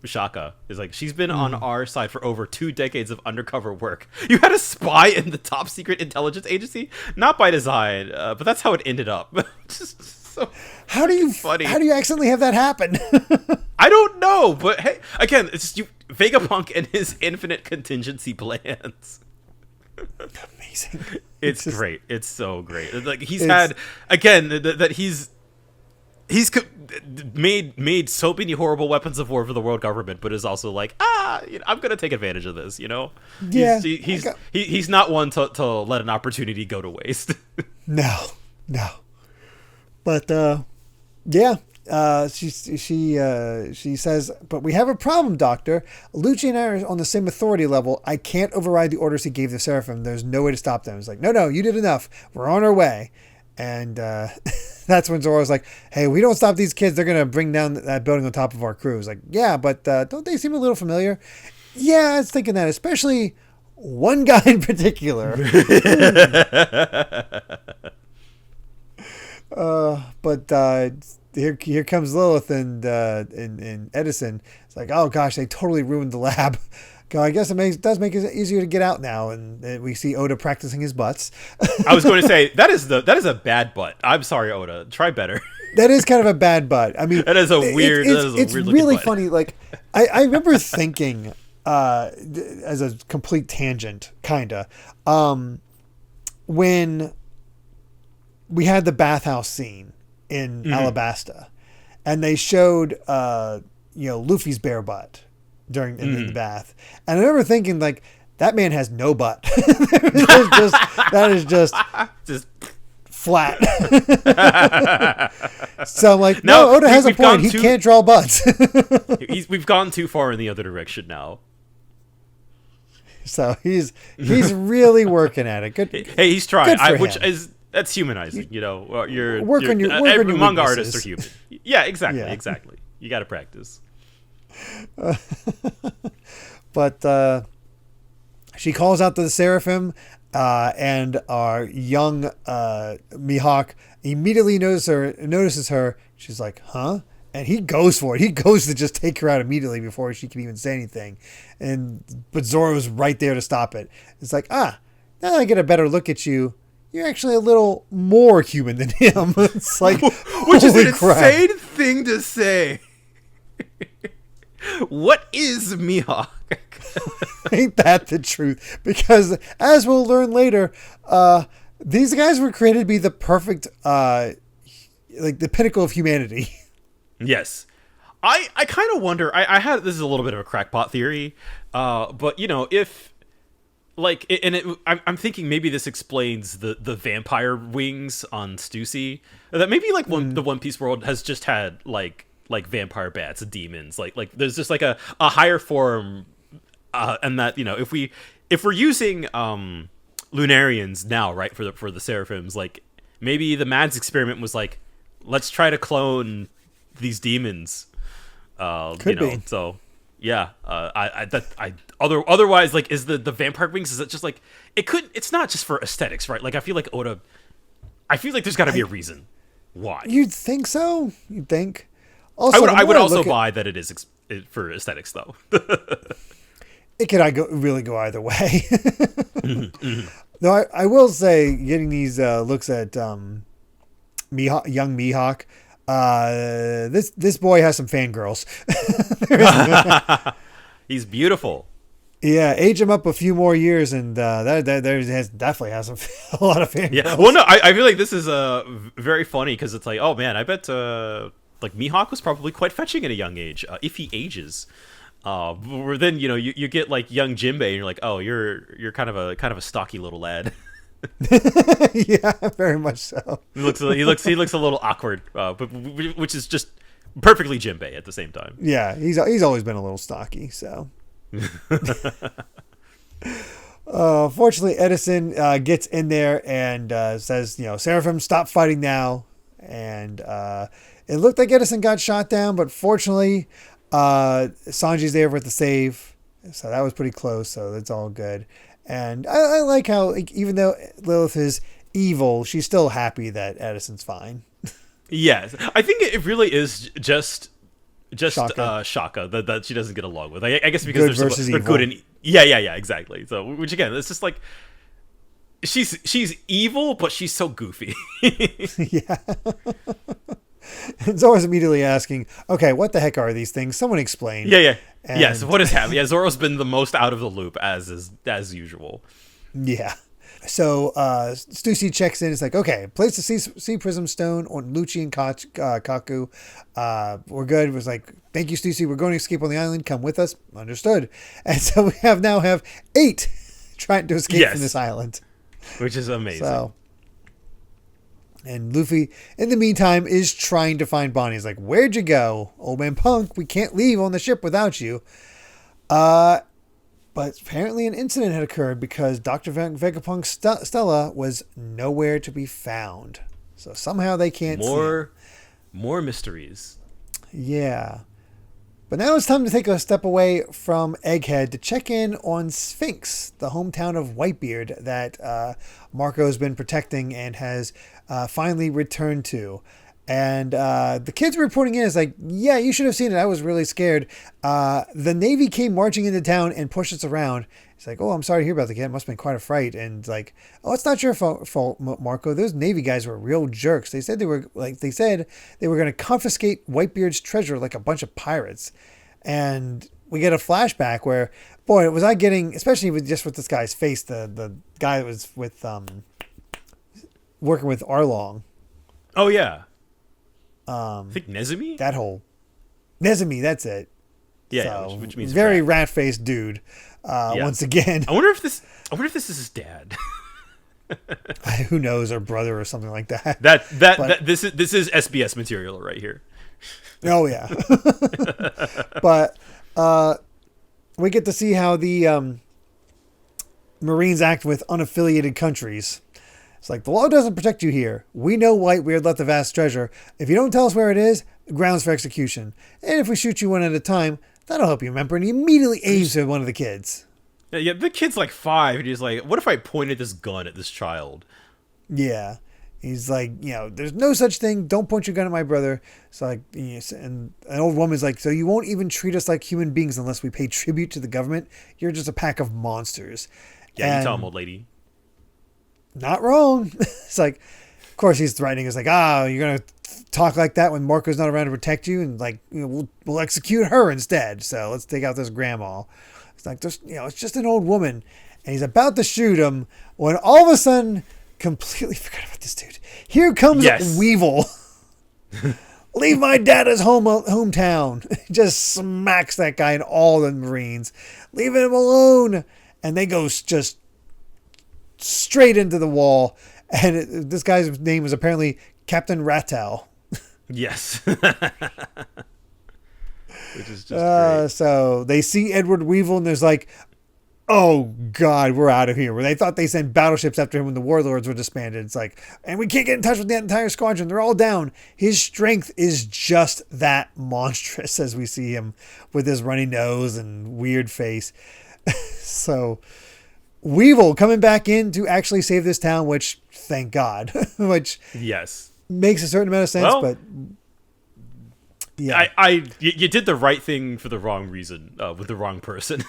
Shaka is like, she's been on our side for over 2 decades of undercover work. You had a spy in the top secret intelligence agency, not by design, but that's how it ended up. Just so how do you accidentally have that happen? I don't know, but hey, again, it's just Vegapunk and his infinite contingency plans. Amazing. It's just great. It's so great. Like he's had again that he's made so many horrible weapons of war for the world government, but is also like, I'm gonna take advantage of this. Yeah. He's not one to let an opportunity go to waste. No. But yeah. She says, but we have a problem, Doctor. Lucci and I are on the same authority level. I can't override the orders he gave the Seraphim. There's no way to stop them. It's like, no, you did enough. We're on our way. And that's when Zoro's like, hey, we don't stop these kids. They're going to bring down that building on top of our crew. It's like, yeah, but don't they seem a little familiar? Yeah, I was thinking that, especially one guy in particular. But here comes Lilith and Edison. It's like, oh gosh, they totally ruined the lab. I guess it does make it easier to get out now, and we see Oda practicing his butts. I was going to say that is a bad butt. I'm sorry, Oda. Try better. That is kind of a bad butt. I mean, that is a weird. It's really funny. Like I remember thinking, as a complete tangent, kinda, when we had the bathhouse scene in Alabasta, and they showed Luffy's bare butt during in the bath, and I remember thinking, like, that man has no butt. That is just flat. So I'm like, no, Oda has a point. He can't draw butts. We've gone too far in the other direction now. So he's really working at it. Good. Hey, he's trying. Which is that's humanizing. You're work on your every manga weaknesses. artists are human. Yeah, exactly. You got to practice. But she calls out to the Seraphim, and our young Mihawk immediately notices her. She's like, huh? And he goes for it. He goes to just take her out immediately before she can even say anything. But Zoro's right there to stop it. It's like, now that I get a better look at you, you're actually a little more human than him. It's like, which is an insane thing to say. What is Mihawk? Ain't that the truth? Because as we'll learn later, these guys were created to be the perfect, like the pinnacle of humanity. Yes. I kind of wonder, I had, this is a little bit of a crackpot theory, but if, like, I'm thinking maybe this explains the vampire wings on Stussy, that maybe like the One Piece world has just had like vampire bats, demons, like there's just like a higher form, and that if we're using Lunarians now, right, for the Seraphims, like maybe the Mads experiment was like, let's try to clone these demons. Could be. So yeah, otherwise, like, is the vampire wings, is it just like it's not just for aesthetics, right? Like I feel like there's got to be a reason why. You'd think so. You'd think. Also, I would also buy that it is for aesthetics, though. It could really go either way. Though I will say, getting these looks at young Mihawk, this boy has some fangirls. He's beautiful. Yeah, age him up a few more years, and that definitely has a lot of fans. Yeah. Well, no, I feel like this is very funny because it's like, oh man, I bet like Mihawk was probably quite fetching at a young age if he ages. Where then you get like young Jinbei, and you're like, oh, you're kind of a stocky little lad. Yeah, very much so. He looks a little awkward, but which is just perfectly Jinbei at the same time. Yeah, he's always been a little stocky, so. Fortunately, Edison gets in there and says, Seraphim, stop fighting now. And it looked like Edison got shot down, but fortunately, Sanji's there with the save. So that was pretty close, so that's all good. And I like how, even though Lilith is evil, she's still happy that Edison's fine. Yes, I think it really is just Shaka. Shaka that she doesn't get along with. I guess because they're good and yeah, exactly. So which again, it's just like she's evil, but she's so goofy. Yeah. And Zoro's immediately asking, okay, what the heck are these things? Someone explain. Yeah. And yes, what is happening? Yeah, Zoro's been the most out of the loop as usual. Yeah. So Stussy checks in. It's like, okay, place the sea prism stone on Lucci and Kaku. We're good. It was like, thank you, Stussy. We're going to escape on the island. Come with us. Understood. And so we now have 8 trying to escape from this island. Which is amazing. So, and Luffy, in the meantime, is trying to find Bonnie. He's like, where'd you go? Old man Punk, we can't leave on the ship without you. But apparently an incident had occurred because Dr. Vegapunk's Stella was nowhere to be found. So somehow they can't see him. More mysteries. Yeah. But now it's time to take a step away from Egghead to check in on Sphinx, the hometown of Whitebeard that Marco's been protecting and has finally returned to. And the kids were reporting in. It's like, yeah, you should have seen it. I was really scared. The Navy came marching into town and pushed us around. It's like, oh, I'm sorry to hear about the kid. It must have been quite a fright. And like, oh, it's not your fault, Marco. Those Navy guys were real jerks. They said they were going to confiscate Whitebeard's treasure like a bunch of pirates. And we get a flashback where, boy, was I getting, especially with this guy's face, the guy that was with working with Arlong. Oh yeah. I think Nezumi? Nezumi, that's it. Yeah, so, which means very rat-faced dude. Once again, I wonder if this is his dad. Who knows, or brother or something like that. This is SBS material right here. Oh yeah. But we get to see how the Marines act with unaffiliated countries. It's like, the law doesn't protect you here. We know Whitebeard left the vast treasure. If you don't tell us where it is, grounds for execution. And if we shoot you one at a time, that'll help you remember. And he immediately aims at one of the kids. Yeah, the kid's like 5, and he's like, what if I pointed this gun at this child? Yeah. He's like, there's no such thing. Don't point your gun at my brother. So like, and an old woman's like, so you won't even treat us like human beings unless we pay tribute to the government? You're just a pack of monsters. Yeah, you tell him, old lady. Not wrong. It's like, of course he's threatening. It's like, you're going to talk like that when Marco's not around to protect you, and like, we'll execute her instead. So let's take out this grandma. It's like, it's just an old woman, and he's about to shoot him when all of a sudden, completely forgot about this dude. Here comes Weevil. Leave my dad's hometown. Just smacks that guy and all the Marines. Leave him alone. And they go just straight into the wall, and this guy's name is apparently Captain Rattel. Yes. Which is just great. So they see Edward Weevil, and there's like, oh god, we're out of here. Where they thought they sent battleships after him when the warlords were disbanded. It's like, and we can't get in touch with the entire squadron. They're all down. His strength is just that monstrous as we see him with his runny nose and weird face. So Weevil coming back in to actually save this town, which thank God, which makes a certain amount of sense. But yeah, you did the right thing for the wrong reason with the wrong person.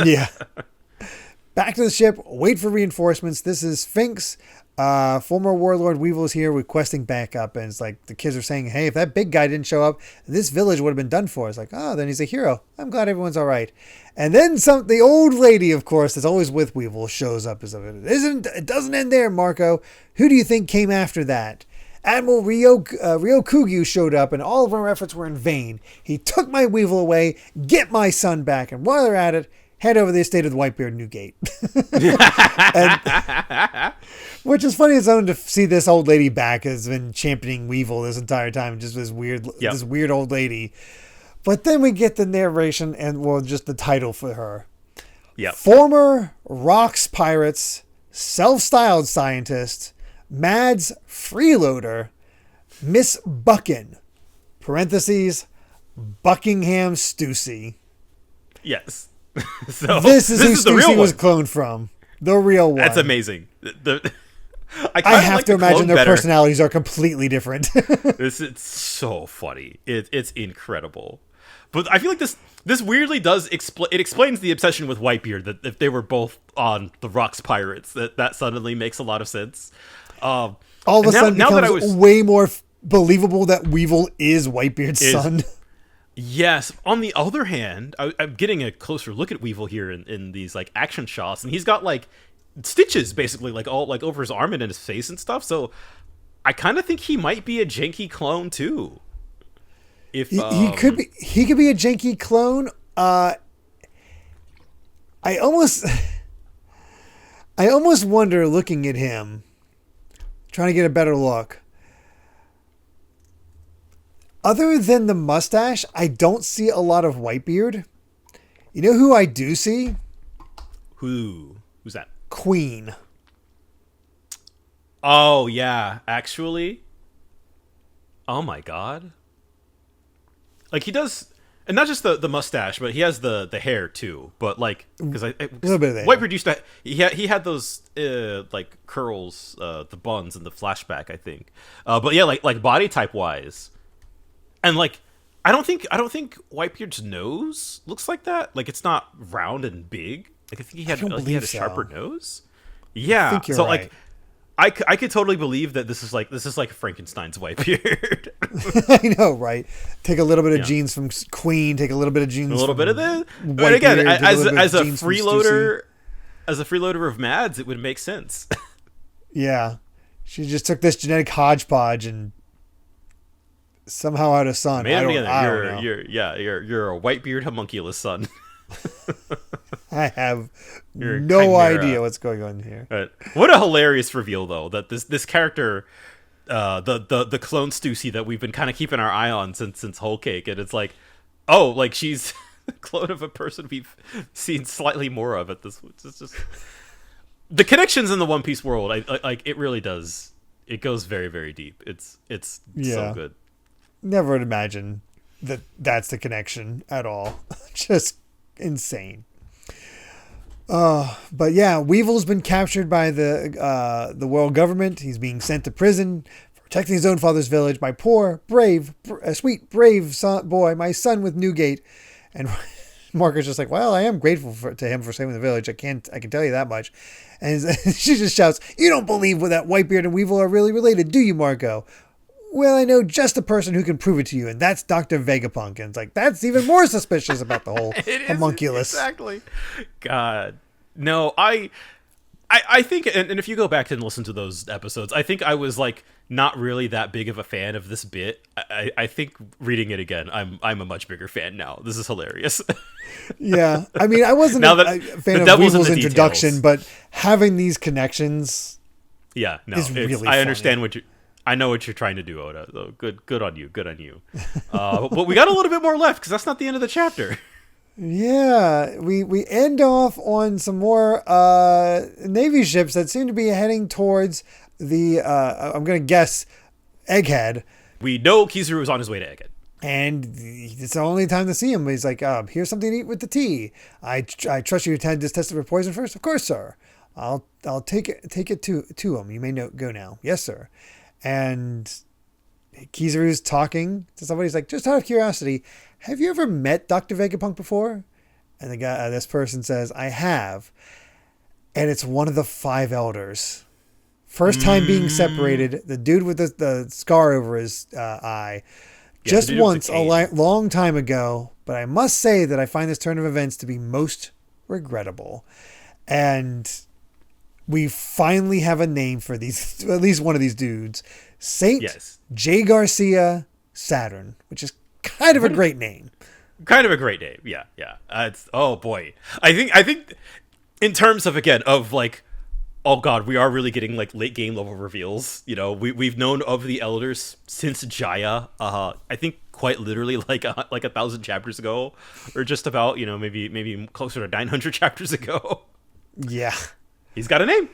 Yeah. Back to the ship. Wait for reinforcements. This is Sphinx. Former Warlord Weevil is here requesting backup, and it's like the kids are saying, hey, if that big guy didn't show up, this village would have been done for. It's like, oh, then he's a hero. I'm glad everyone's all right. And then the old lady, of course, that's always with Weevil, shows up. It doesn't end there, Marco. Who do you think came after that? Admiral Ryokugyu showed up, and all of our efforts were in vain. He took my Weevil away. Get my son back. And while they're at it, head over the estate of the Whitebeard Newgate. Which is funny as own to see this old lady back has been championing Weevil this entire time. Just this weird old lady. But then we get the narration and just the title for her. Yep. Former Rocks Pirates, self-styled scientist, Mads freeloader, Miss Buckin, parentheses, Buckingham Stussy. Yes. So this is who Stussy was cloned from. The real one. That's amazing. I have to imagine their personalities are completely different. It's so funny. It's incredible. But I feel like this weirdly does it explains the obsession with Whitebeard, that if they were both on the Rocks Pirates, that suddenly makes a lot of sense. All of a sudden now becomes way more believable that Weevil is Whitebeard's son. Yes. On the other hand, I'm getting a closer look at Weevil here in these like action shots, and he's got like stitches basically like all like over his arm and in his face and stuff. So I kind of think he might be a janky clone too. If he could be a janky clone. I almost wonder, looking at him, trying to get a better look. Other than the mustache, I don't see a lot of Whitebeard. You know who I do see? Who's that? Queen. Oh yeah, actually. Oh my god. Like he does, and not just the mustache, but he has the hair too. But like, because a little bit of that. Whitebeard used to he had those like curls, the buns in the flashback, I think. But yeah, like body type wise, and like I don't think Whitebeard's nose looks like that. Like it's not round and big. Like I think he had a sharper nose. Yeah, I think you're so right. Like I could totally believe that this is like Frankenstein's Whitebeard. I know, right? Take a little bit of genes from Queen. Take a little bit of genes. A little bit of this. Whitebeard, but again, as a freeloader of Mads, it would make sense. Yeah, she just took this genetic hodgepodge and somehow had a son. I don't know. You're a Whitebeard homunculus son. I have no idea what's going on here. Right. What a hilarious reveal, though, that this character, the clone Stussy that we've been kind of keeping our eye on since Whole Cake, and it's like, oh, like she's a clone of a person we've seen slightly more of at this. It's just the connections in the One Piece world. I like it really does. It goes very, very deep. It's so good. Never would imagine that's the connection at all. Just insane. But yeah, Weevil's been captured by the world government. He's being sent to prison for protecting his own father's village. My poor, brave, sweet, brave boy, my son with Newgate. And Marco's just like, well, I am grateful to him for saving the village. I can tell you that much. And she just shouts, you don't believe that Whitebeard and Weevil are really related, do you, Marco? Well, I know just the person who can prove it to you, and that's Dr. Vegapunk. And it's like, that's even more suspicious about the whole homunculus. Exactly. God. No, I think, and if you go back and listen to those episodes, I think I was like not really that big of a fan of this bit. I think reading it again, I'm a much bigger fan now. This is hilarious. Yeah. I mean, I wasn't a fan of Weevil's introduction, but having these connections is really funny. I understand I know what you're trying to do, Oda. So good on you. Good on you. But we got a little bit more left because that's not the end of the chapter. Yeah, we end off on some more Navy ships that seem to be heading towards the, I'm going to guess, Egghead. We know Kizaru is on his way to Egghead. And it's the only time to see him. He's like, here's something to eat with the tea. I trust you to had this tested for poison first? Of course, sir. I'll take it to him. You may go now. Yes, sir. And Kizaru's talking to somebody. He's like, just out of curiosity, have you ever met Dr. Vegapunk before? And the guy, this person says, I have. And it's one of the 5 elders First time being separated. The dude with the scar over his eye. Just once, a long time ago. But I must say that I find this turn of events to be most regrettable. And we finally have a name for these, at least one of these dudes. Saint J. Garcia Saturn, which is kind of a great name. Kind of a great name. Yeah. It's, oh boy. I think in terms of, again, of like, oh god, we are really getting like late game level reveals. You know, we've known of the elders since Jaya. I think quite literally like 1,000 chapters ago, or just about, you know, maybe closer to 900 chapters ago. Yeah, he's got a name.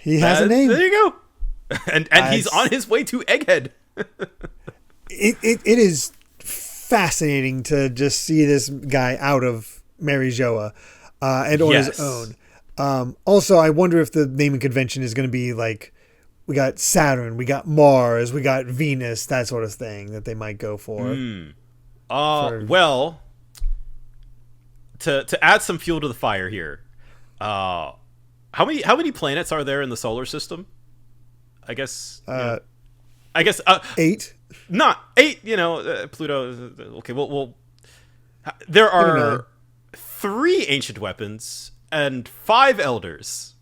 He has a name. There you go. And he's on his way to Egghead. It is fascinating to just see this guy out of Mary Joa and on his own. Also, I wonder if the naming convention is going to be like, we got Saturn, we got Mars, we got Venus, that sort of thing that they might go for. Well, to add some fuel to the fire here, how many planets are there in the solar system? I guess. I guess 8. Not 8. You know, Pluto. Okay, well, there are 3 ancient weapons and 5 elders.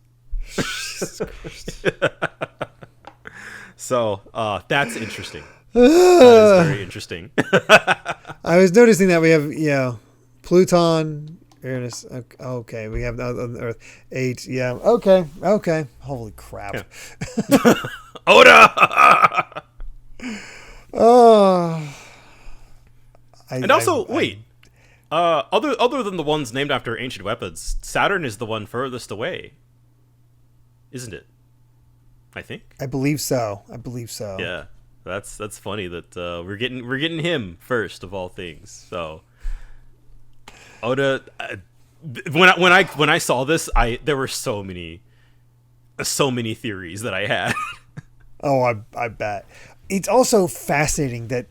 So that's interesting. That is very interesting. I was noticing that we have, Pluton, Uranus. Okay, we have Earth 8. Yeah. Okay. Holy crap. Yeah. Oda. Wait. Other than the ones named after ancient weapons, Saturn is the one furthest away, isn't it? I think. I believe so. Yeah, that's funny that we're getting him first of all things. So, Oda, when I saw this, there were so many theories that I had. Oh, I bet. It's also fascinating that,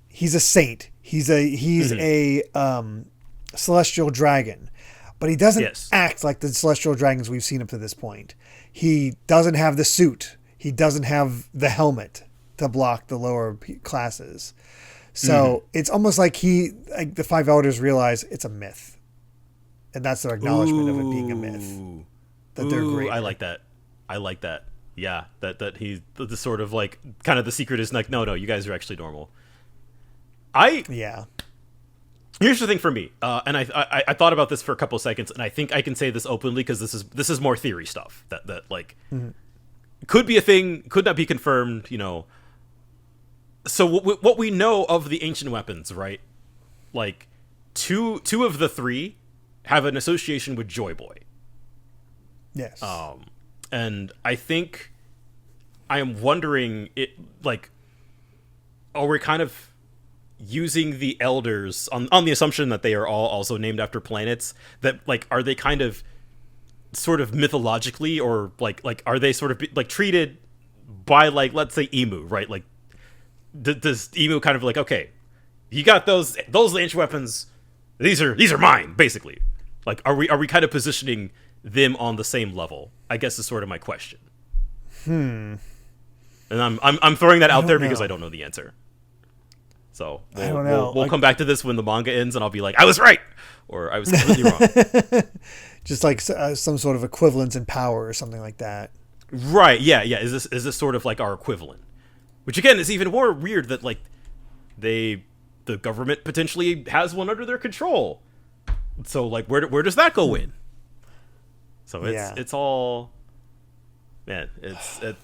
he's a saint. He's a celestial dragon, but he doesn't act like the celestial dragons we've seen up to this point. He doesn't have the suit. He doesn't have the helmet to block the lower classes. So it's almost like the 5 elders realize it's a myth, and that's their acknowledgement of it being a myth. That they're great. I like that. Yeah, that he's the sort of like kind of the secret is like, no, you guys are actually normal. Here's the thing for me, and I thought about this for a couple of seconds, and I think I can say this openly because this is more theory stuff that like could be a thing, could not be confirmed. So what we know of the ancient weapons, right? Like two of the 3 have an association with Joy Boy. Yes. And I think I am wondering, are we kind of using the elders on the assumption that they are all also named after planets, that like, are they kind of sort of mythologically, or like are they sort of like treated by, like, let's say Emu, right? Like, does Emu kind of like, okay, you got those ancient weapons, these are mine, basically. Like, are we kind of positioning them on the same level, I guess, is sort of my question. And I'm throwing that out there because I don't know the answer. So I don't know. We'll come back to this when the manga ends, and I'll be like, I was right, or I was completely wrong. Just like some sort of equivalence in power or something like that. Right? Yeah. Is this sort of like our equivalent? Which again is even more weird that like the government potentially has one under their control. So like where does that go in? So it's all, man.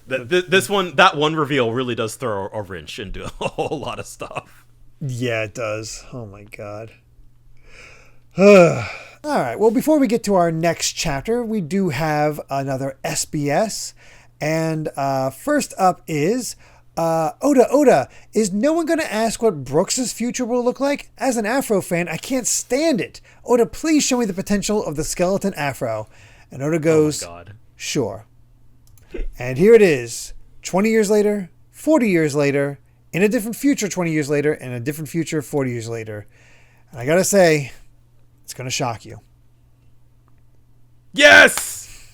That one reveal really does throw a wrench into a whole lot of stuff. Yeah, it does. Oh my god. All right. Well, before we get to our next chapter, we do have another SBS, and first up is Oda. Is no one going to ask what Brooks's future will look like? As an Afro fan, I can't stand it. Oda, please show me the potential of the skeleton Afro. And Oda goes, oh my God. Sure. And here it is. 20 years later, 40 years later, in a different future 20 years later, and a different future 40 years later. And I gotta say, it's gonna shock you. Yes!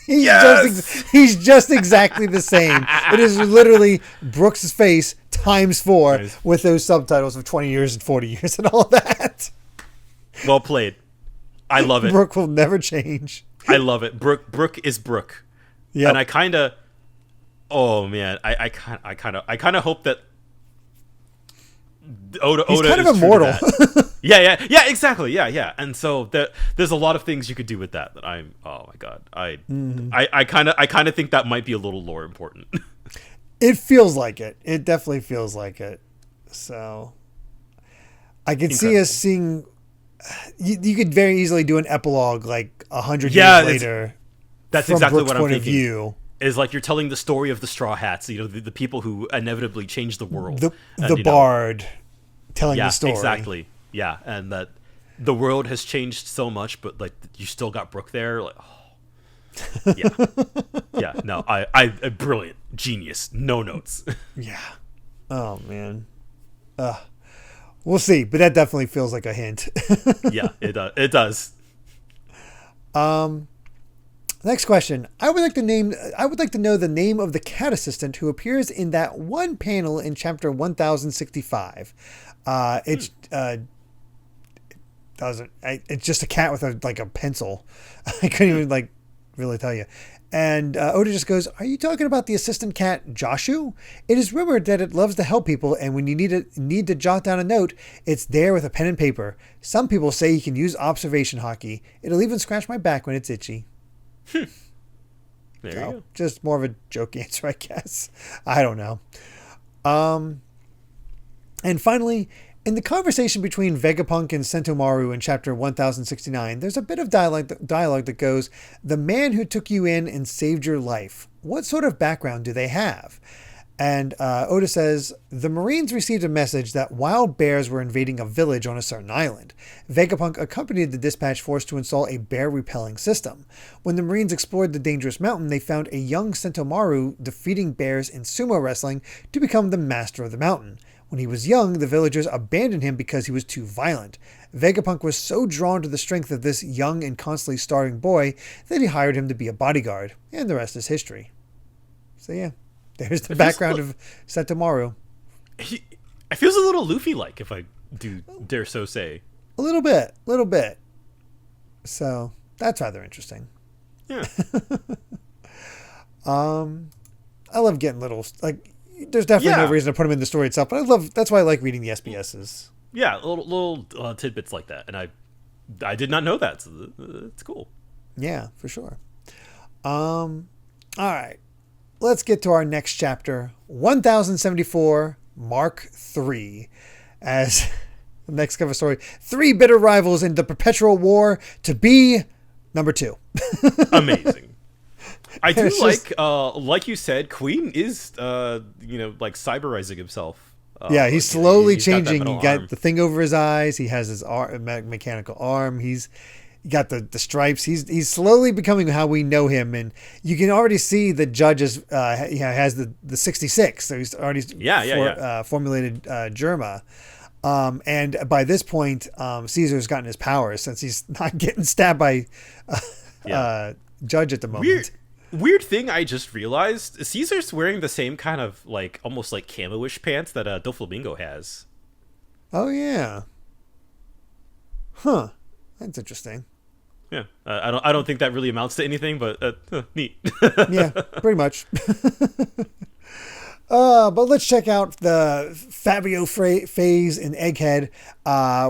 He's just exactly the same. It is literally Brooks' face times 4 Nice. with those subtitles of 20 years and 40 years and all that. Well played. I love it. Brooke will never change. I love it. Brooke is Brooke. Yeah. And I kind of, oh man, I kind of hope that Oda He's kind is of immortal. Yeah, exactly. Yeah. And so there's a lot of things you could do with that I'm, oh my God. I kind of think that might be a little lore important. It feels like it. It definitely feels like it. So I could see us seeing, you could very easily do an epilogue like 100 years later. That's from exactly Brooke's what I'm point thinking. of view. Is like you're telling the story of the Straw Hats, the people who inevitably changed the world. The bard telling the story. Exactly. Yeah, and that the world has changed so much, but like you still got Brooke there. Like, oh. Yeah. No, I brilliant, genius, no notes. Yeah. Oh man. We'll see, but that definitely feels like a hint. Yeah, it does. Next question. I would like to know the name of the cat assistant who appears in that one panel in chapter 1065. It's just a cat with a pencil. I couldn't even really tell you. And Oda just goes, "Are you talking about the assistant cat Joshu? It is rumored that it loves to help people, and when you need to jot down a note, it's there with a pen and paper. Some people say you can use observation hockey. It'll even scratch my back when it's itchy." There you go. Just more of a joke answer, I guess. I don't know. And finally, in the conversation between Vegapunk and Sentomaru in chapter 1069, there's a bit of dialogue that goes, "The man who took you in and saved your life. What sort of background do they have?" And Oda says, "The Marines received a message that wild bears were invading a village on a certain island. Vegapunk accompanied the dispatch force to install a bear-repelling system. When the Marines explored the dangerous mountain, they found a young Sentomaru defeating bears in sumo wrestling to become the master of the mountain. When he was young, the villagers abandoned him because he was too violent. Vegapunk was so drawn to the strength of this young and constantly starving boy that he hired him to be a bodyguard, and the rest is history." So yeah. There's the background of Sentomaru. It feels a little Luffy-like, if I do dare so say. A little bit. So that's rather interesting. Yeah. I love getting little There's definitely no reason to put them in the story itself, but that's why I like reading the SBSs. Yeah, little tidbits like that, and I did not know that. So it's cool. Yeah, for sure. All right. Let's get to our next chapter, 1074, Mark III. As the next cover story, 3 bitter rivals in the perpetual war to be number 2. Amazing. I do like you said, Queen is, cyberizing himself. Yeah, he's slowly he's changing. Got he got the thing over his eyes. He has his mechanical arm. He's got the stripes. He's slowly becoming how we know him, and you can already see the judge has the 66. So he's already formulated Germa. And by this point, Caesar's gotten his powers since he's not getting stabbed by Judge at the moment. Weird thing I just realized, Caesar's wearing the same kind of almost like camo-ish pants that Doflamingo has. Oh yeah. Huh. That's interesting. Yeah, I don't think that really amounts to anything, but neat. Yeah, pretty much. But let's check out the Fabio phase in Egghead,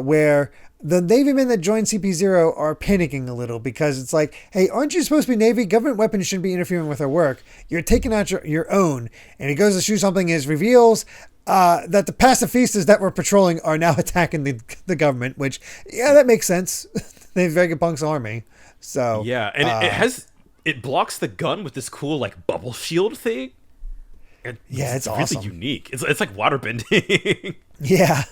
where the Navy men that joined CP0 are panicking a little because it's like, hey, aren't you supposed to be Navy? Government weapons shouldn't be interfering with our work. You're taking out your own. And he goes to shoot something and reveals that the pacifistas that were patrolling are now attacking the government, which, yeah, that makes sense. They have Vegapunk's army. So yeah, and it blocks the gun with this cool bubble shield thing. It's really awesome. Unique. It's like waterbending. Yeah.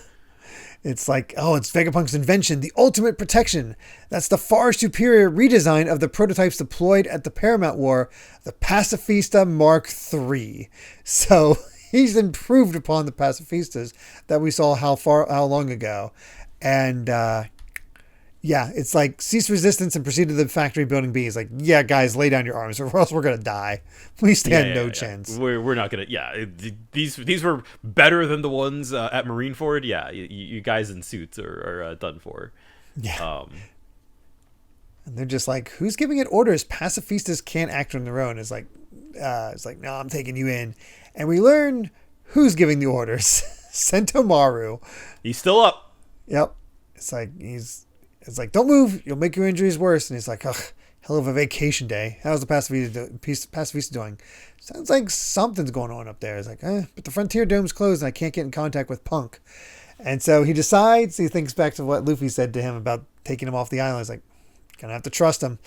It's like, it's Vegapunk's invention, the ultimate protection. That's the far superior redesign of the prototypes deployed at the Paramount War, the Pacifista Mark III. So he's improved upon the Pacifistas that we saw how long ago. And Yeah, it's like cease resistance and proceed to the factory building B. It's like, yeah, guys, lay down your arms, or else we're gonna die. We stand no chance. We're not gonna. Yeah, these were better than the ones at Marineford. Yeah, you guys in suits are done for. Yeah. And they're just like, who's giving it orders? Pacifistas can't act on their own. It's like, no, I'm taking you in, and we learn who's giving the orders. Sentomaru. He's still up. Yep. It's like, don't move. You'll make your injuries worse. And he's like, ugh, hell of a vacation day. How's the pacifista doing? Sounds like something's going on up there. It's like, but the Frontier Dome's closed and I can't get in contact with Punk. And so he thinks back to what Luffy said to him about taking him off the island. He's like, gonna have to trust him.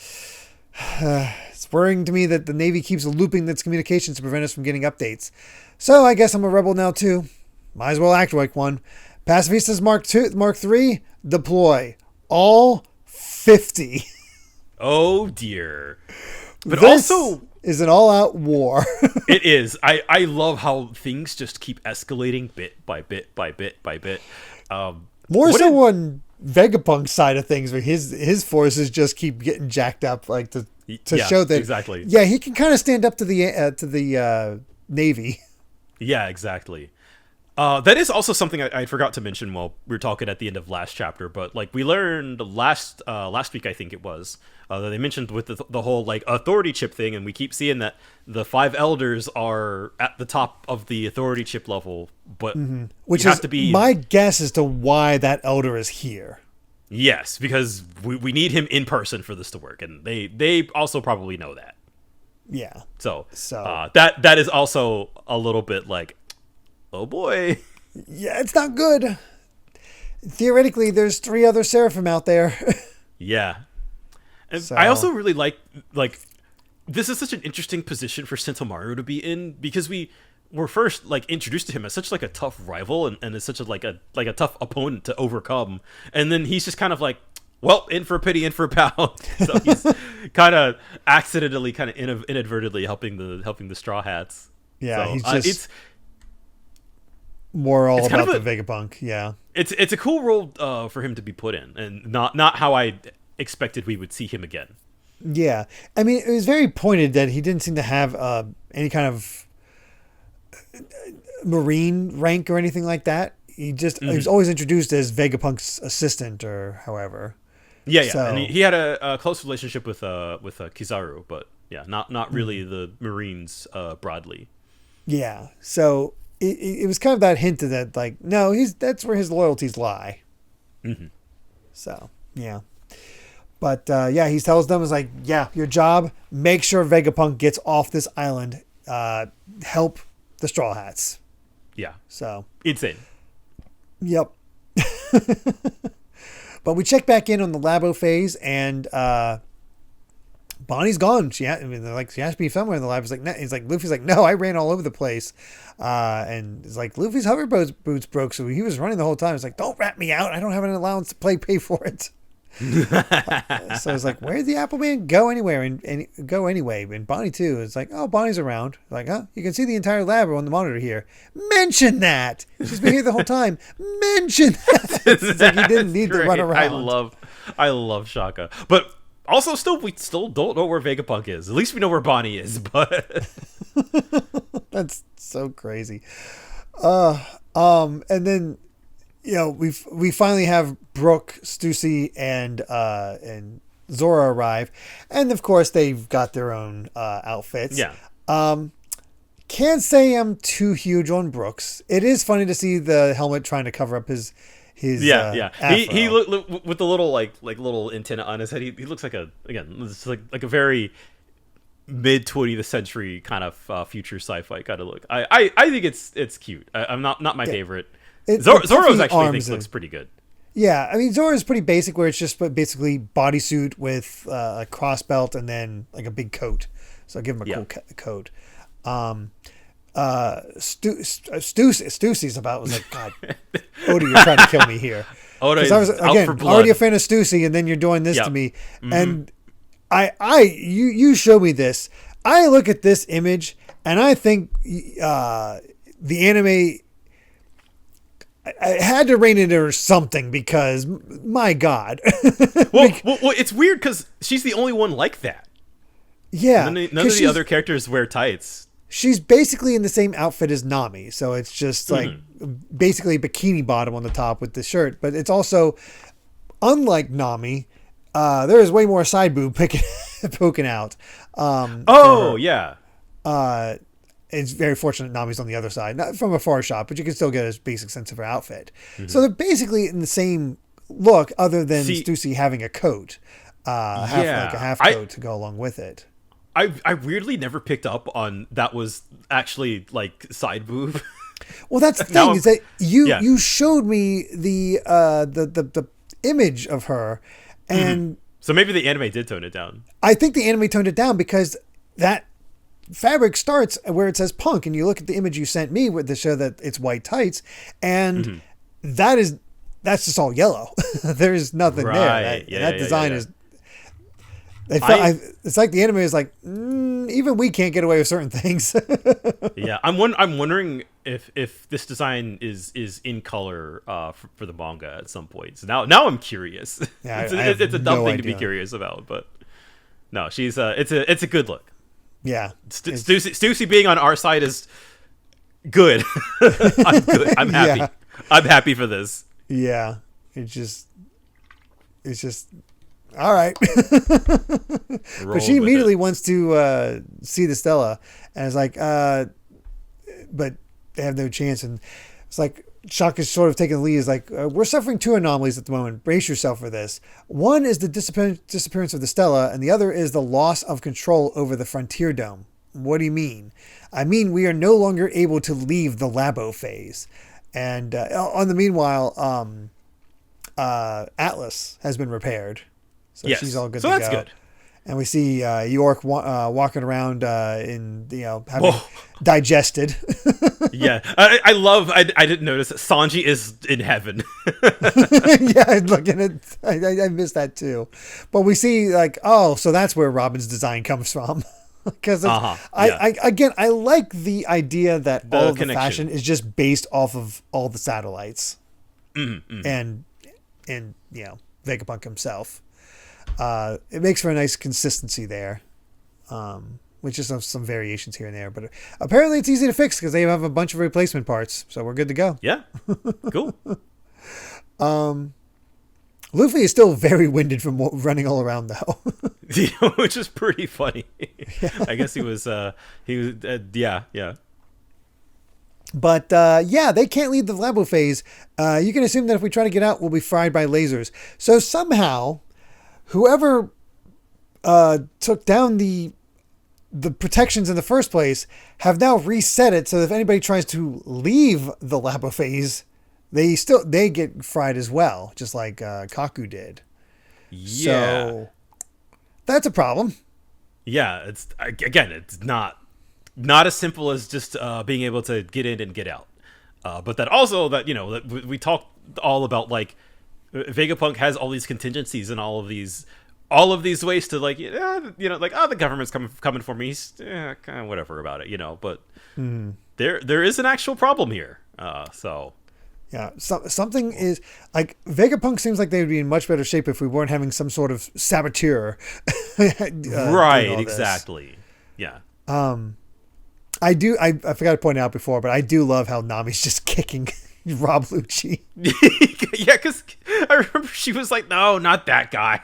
It's worrying to me that the Navy keeps looping its communications to prevent us from getting updates. So I guess I'm a rebel now too. Might as well act like one. Pacifistas Mark 3, deploy. All 50. Oh dear. But this also is an all-out war. It is. I love how things just keep escalating bit by bit by bit by bit. More so on Vegapunk's side of things, where his forces just keep getting jacked up, like to show that exactly. Yeah, he can kind of stand up to the Navy. Yeah, exactly. That is also something I forgot to mention while we were talking at the end of last chapter, but like we learned last week, I think it was, that they mentioned with the whole like authority chip thing, and we keep seeing that the 5 elders are at the top of the authority chip level, but which has to be my guess as to why that elder is here. Yes, because we need him in person for this to work, and they also probably know that. Yeah. So that is also a little bit like, oh boy. Yeah, it's not good. Theoretically, there's 3 other Seraphim out there. Yeah. And I also really like this is such an interesting position for Sentomaru to be in, because we were first like introduced to him as such like a tough rival and as such a tough opponent to overcome. And then he's just kind of like, well, in for a pity, in for a pound. So he's kind of accidentally, kind of inadvertently helping the Straw Hats. Yeah, so, he's just it's more all about the Vegapunk. Yeah, it's a cool role for him to be put in, and not how I expected we would see him again. Yeah, I mean, it was very pointed that he didn't seem to have any kind of Marine rank or anything like that. He was always introduced as Vegapunk's assistant or however. Yeah. So, and he had a close relationship with Kizaru, but yeah, not really the Marines broadly. Yeah, so it was kind of that hint of that, like, no, that's where his loyalties lie. Mm-hmm. So yeah, but he tells them, is like, yeah, your job, make sure Vegapunk gets off this island, help the Straw Hats. Yeah. So insane. Yep. But we check back in on the Labo phase, and Bonnie's gone. She has to be somewhere in the lab. Luffy's like, no, I ran all over the place. And it's like, Luffy's hover boots broke, so he was running the whole time. It's like, don't rat me out. I don't have an allowance to pay for it. So it's like, where'd the Apple Man go anywhere? And go anyway. And Bonnie too. It's like, oh, Bonnie's around. Like, huh? You can see the entire lab on the monitor here. Mention that. She's been here the whole time. Mention that. It's like he didn't need to run around. I love Shaka. But also, we still don't know where Vegapunk is. At least we know where Bonnie is. But that's so crazy. And then, we finally have Brooke, Stussy, and Zora arrive, and of course they've got their own outfits. Yeah. Can't say I'm too huge on Brooks. It is funny to see the helmet trying to cover up his yeah. Afro. He look with the little like little antenna on his head. He looks like a very mid 20th century kind of future sci-fi kind of look. I think it's cute. I'm not my favorite. Zoro's actually looks pretty good. Yeah, I mean, Zora's pretty basic, where it's just basically bodysuit with a cross belt and then like a big coat. So I'll give him a cool coat. Stussy's about was like, God, Oda, you're trying to kill me here. Because I was already a fan of Stussy, and then you're doing this to me. Mm-hmm. And you show me this. I look at this image and I think the anime. I had to rein it in or something because, my God. well, it's weird because she's the only one like that. Yeah. None of the other characters wear tights. She's basically in the same outfit as Nami. So it's just like basically bikini bottom on the top with the shirt. But it's also, unlike Nami, there is way more side boob poking out. Yeah. It's very fortunate Nami's on the other side, not from a far shot, but you can still get a basic sense of her outfit. So they're basically in the same look, other than Stussy having a coat, like a half coat to go along with it. I weirdly never picked up on that was actually like side boob. Well, that's the thing is that you showed me the image of her, and so maybe the anime did tone it down. I think the anime toned it down because that fabric starts where it says punk, and you look at the image you sent me with the show that it's white tights, and that's just all yellow. There's nothing there. That design is. It's like the anime is like even we can't get away with certain things. Yeah, I'm wondering if this design is in color for the manga at some point. So now I'm curious. Yeah, it's a dumb thing to be curious about, but no, she's it's a good look. Yeah, Stussy being on our side is good. I'm good. I'm happy. Yeah. I'm happy for this. Yeah, it's just all right. But she immediately wants to see the Stella, and it's like, but they have no chance. And it's like Shock is sort of taking the lead. Is like, we're suffering two anomalies at the moment. Brace yourself for this. One is the disappearance of the Stella, and the other is the loss of control over the Frontier Dome. What do you mean? I mean, we are no longer able to leave the Labo phase. And on the meanwhile, Atlas has been repaired. So she's all good to go. So that's good. And we see York walking around having digested. Yeah. I didn't notice that Sanji is in heaven. Yeah, looking at I missed that too. But we see like, so that's where Robin's design comes from. Because I like the idea that all of the fashion is just based off of all the satellites. And Vegapunk himself. It makes for a nice consistency there, with just some variations here and there. But apparently it's easy to fix because they have a bunch of replacement parts, so we're good to go. Yeah, cool. Luffy is still very winded from running all around though, which is pretty funny. Yeah. I guess he was yeah. But they can't leave the Labo phase. You can assume that if we try to get out, we'll be fried by lasers. So somehow, whoever took down the protections in the first place have now reset it so that if anybody tries to leave the Labo phase, they get fried as well, just like Kaku did. Yeah. So that's a problem. Yeah, it's not as simple as just being able to get in and get out. But that also that we talked all about like Vegapunk has all these contingencies and all of these ways to like the government's coming for me. He's kind of whatever about it, but there is an actual problem here. Yeah, something is like Vegapunk seems like they would be in much better shape if we weren't having some sort of saboteur. Right, exactly. Yeah. I forgot to point out before, but I do love how Nami's just kicking Rob Lucci. Yeah, because I remember she was like, no, not that guy.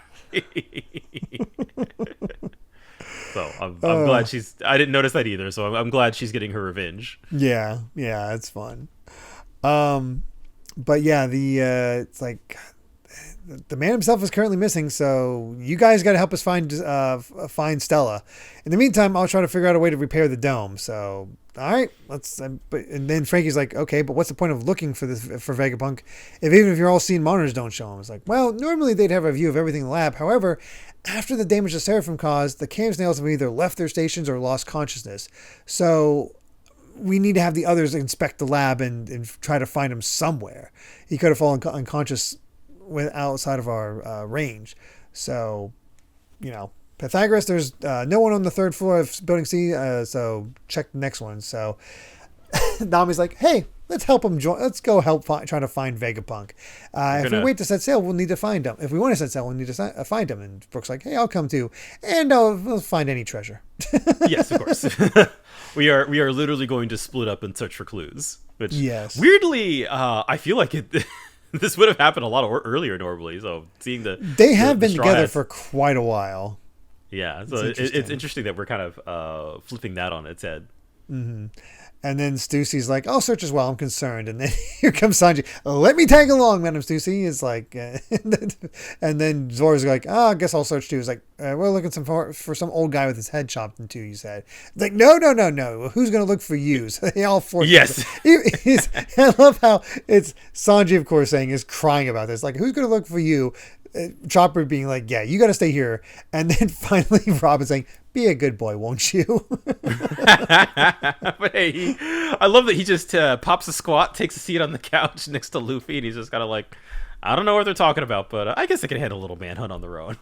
So I'm glad I didn't notice that either, so I'm glad she's getting her revenge. Yeah, it's fun. But yeah, it's like the man himself is currently missing, so you guys got to help us find Stella. In the meantime, I'll try to figure out a way to repair the dome. So, all right, let's. And then Frankie's like, okay, but what's the point of looking for Vegapunk even if you're all seeing monitors don't show him? It's like, well, normally they'd have a view of everything in the lab. However, after the damage the Seraphim caused, the cam snails have either left their stations or lost consciousness. So we need to have the others inspect the lab and try to find him somewhere. He could have fallen unconscious outside of our range. So, Pythagoras, there's no one on the third floor of building C, so check the next one. So Nami's like, hey, let's help him join. Let's go help trying to find Vegapunk. If we wait to set sail, we'll need to find him. If we want to set sail, we'll need to find him. And Brook's like, hey, I'll come too, and we'll find any treasure. Yes, of course. we are literally going to split up and search for clues. Which weirdly, I feel like this would have happened a lot earlier normally. So seeing they have been together for quite a while. Yeah, so it's interesting that we're kind of flipping that on its head. Mm-hmm. And then Stussy's like, I'll search as well, I'm concerned. And then here comes Sanji. Let me tag along, Madam Stussy. It's like, and then Zora's like, I guess I'll search too. It's like, we're looking for some old guy with his head chopped in two, you said. It's like, no. Who's going to look for you? So they all force. Yes. I love how it's Sanji, of course, is crying about this. Like, who's going to look for you? Chopper being like, yeah, you got to stay here. And then finally Robin saying, be a good boy, won't you? But hey, I love that he just pops a squat, takes a seat on the couch next to Luffy, and he's just kind of like, I don't know what they're talking about, but I guess they can handle a little manhunt on their own.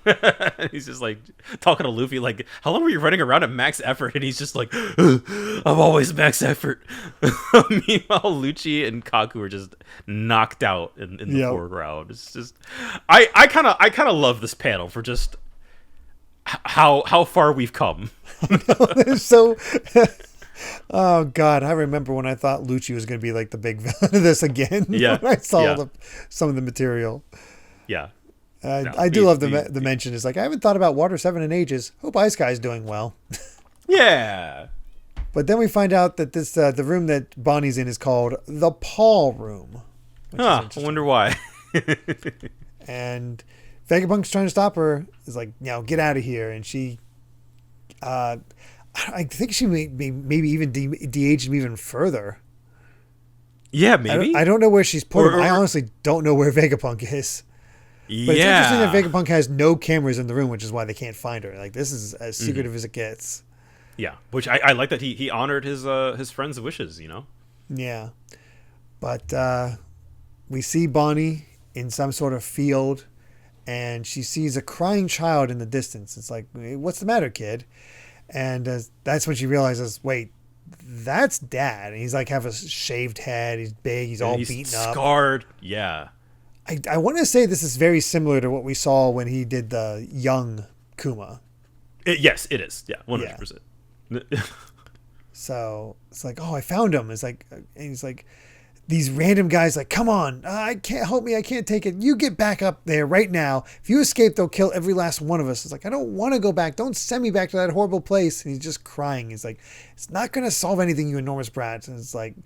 He's just like talking to Luffy like, how long were you running around at max effort? And he's just like, I'm always max effort. Meanwhile, Lucci and Kaku are just knocked out in the foreground. It's just, I kind of love this panel for just how far we've come. So oh god, I remember when I thought Lucci was going to be like the big villain of this again. Yeah, when I saw some of the material. Yeah, I do love the mention. Is like, I haven't thought about Water 7 in ages. Hope Ice Guy's doing well. Yeah, but then we find out that this the room that Bonnie's in is called the Paul Room. I wonder why. And Vegapunk's trying to stop her. Is like, get out of here, and she. I think she maybe even de-aged him even further. Yeah, maybe. I don't know where she's put him. I honestly don't know where Vegapunk is. But it's interesting that Vegapunk has no cameras in the room, which is why they can't find her. Like, this is as secretive as it gets. Yeah, which I like that he honored his friend's wishes, Yeah. But we see Bonnie in some sort of field, and she sees a crying child in the distance. It's like, what's the matter, kid? And that's when she realizes, wait, that's Dad. And he's like, have a shaved head. He's big. He's all beaten up. Scarred. Yeah. I want to say this is very similar to what we saw when he did the young Kuma. Yes, it is. Yeah, 100%. Yeah. So it's like, I found him. It's like, and he's like, these random guys like, come on, I can't help me. I can't take it. You get back up there right now. If you escape, they'll kill every last one of us. It's like, I don't want to go back. Don't send me back to that horrible place. And he's just crying. He's like, it's not going to solve anything, you enormous brats. And it's like,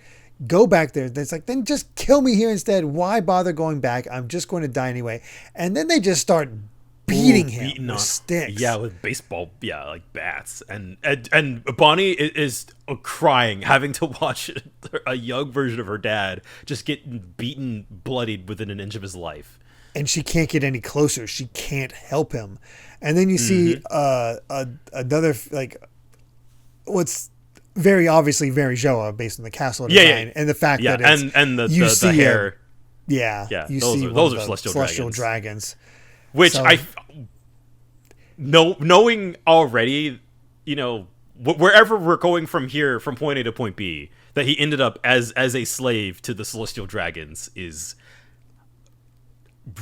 go back there. It's like, then just kill me here instead. Why bother going back? I'm just going to die anyway. And then they just start beating him with sticks. Yeah, with baseball, like bats. And Bonnie is crying, having to watch a young version of her dad just get beaten, bloodied within an inch of his life. And she can't get any closer. She can't help him. And then you see another, like, what's very obviously very Joa based on the castle design and the fact that it's, and the hair. Those are celestial dragons. Which knowing already, wherever we're going from here, from point A to point B, that he ended up as a slave to the celestial dragons is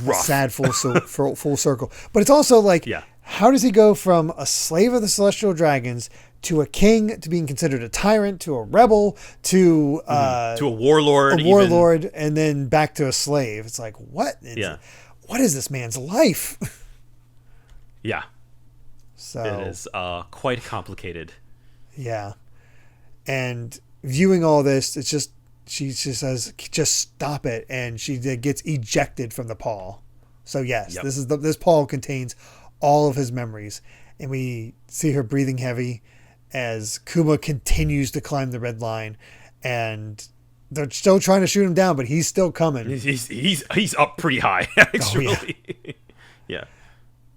rough. Sad full circle. But it's also like, how does he go from a slave of the celestial dragons to a king, to being considered a tyrant, to a rebel, to a warlord, and then back to a slave? It's like, what? What is this man's life? Yeah. So it is quite complicated. Yeah. And viewing all this, it's just, she just says, just stop it. And she gets ejected from the Paul. So yes, this Paul contains all of his memories. And we see her breathing heavy as Kuma continues to climb the red line, and they're still trying to shoot him down, but he's still coming. He's up pretty high, actually. Yeah.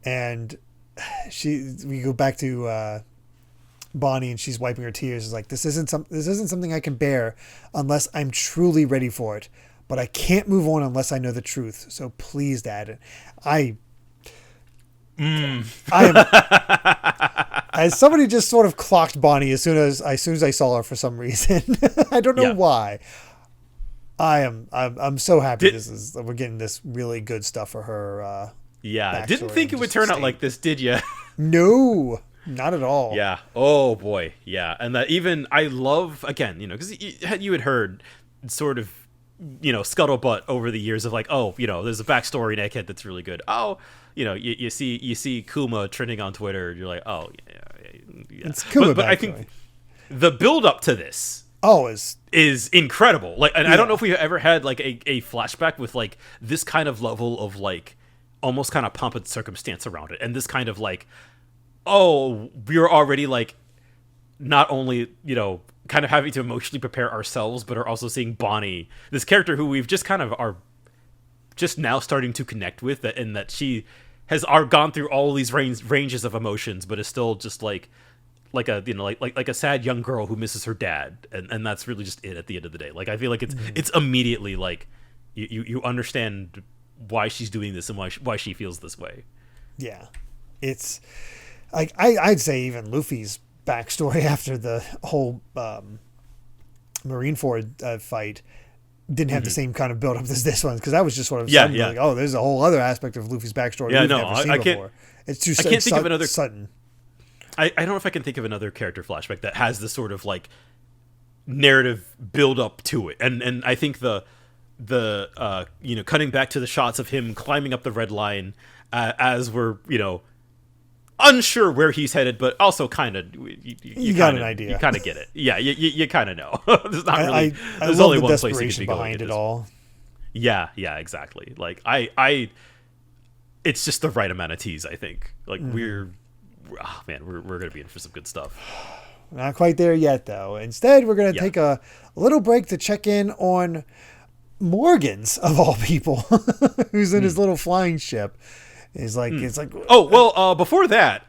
And we go back to Bonnie, and she's wiping her tears. It's like, this isn't something I can bear unless I'm truly ready for it. But I can't move on unless I know the truth. So please, Dad. I am. As somebody just sort of clocked Bonnie as soon as I saw her for some reason. I don't know why. I'm so happy we're getting this really good stuff for her. Yeah, didn't think it would turn out like this, did you? No, not at all. Yeah. Oh boy. Yeah, and that even I love again, because you had heard sort of, scuttlebutt over the years of like, oh, there's a backstory in Egghead that's really good. Oh, you see Kuma trending on Twitter, and you're like, oh yeah. It's Kuma, but I think the build up to this is incredible. Like, and I don't know if we've ever had like a flashback with like this kind of level of like almost kind of pomp and circumstance around it, and this kind of like, oh, we're already like not only kind of having to emotionally prepare ourselves, but are also seeing Bonnie, this character who we've just kind of are just now starting to connect with, and that she has gone through all these ranges of emotions, but is still just like a sad young girl who misses her dad, and that's really just it at the end of the day. Like, I feel like it's immediately like you understand why she's doing this and why she feels this way. Yeah, it's like I'd say even Luffy's backstory after the whole Marineford fight didn't have the same kind of build up as this one, because that was just sort of like, oh, there's a whole other aspect of Luffy's backstory we've never seen before. It's too I can't think of another sudden. I don't know if I can think of another character flashback that has this sort of like narrative build up to it, and I think the cutting back to the shots of him climbing up the red line as we're unsure where he's headed, but also kind of you got an idea. You kind of get it. Yeah, you kind of know. There's not really. There's only one place you can be going behind it all. Yeah, exactly. Like it's just the right amount of tease. I think. Like we're gonna be in for some good stuff. Not quite there yet, though. Instead, we're gonna take a little break to check in on Morgan's, of all people, who's in his little flying ship. It's like oh well. Before that,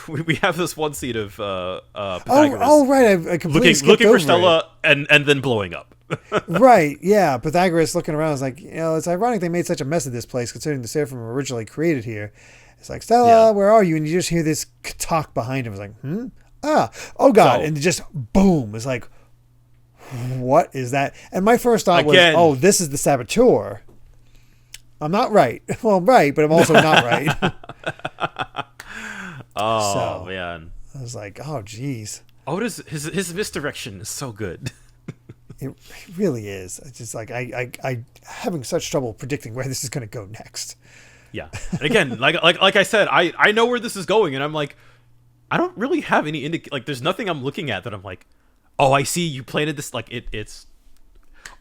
we have this one scene of Pythagoras. Oh right, I completely looking for Stella and then blowing up. Right, yeah. Pythagoras looking around is like, it's ironic they made such a mess of this place, considering the Seraphim were originally created here. It's like, Stella, where are you? And you just hear this talk behind him. It's like, oh god, and just boom. It's like, what is that? And my first thought was, oh, this is the saboteur. I'm not right. Well, I'm right, but I'm also not right. Oh, man. I was like, oh, geez. Oh, his misdirection is so good. It really is. It's just like I having such trouble predicting where this is going to go next. Yeah. And again, like I said, I know where this is going, and I'm like, I don't really have any like there's nothing I'm looking at that I'm like, oh, I see you planted this. Like it's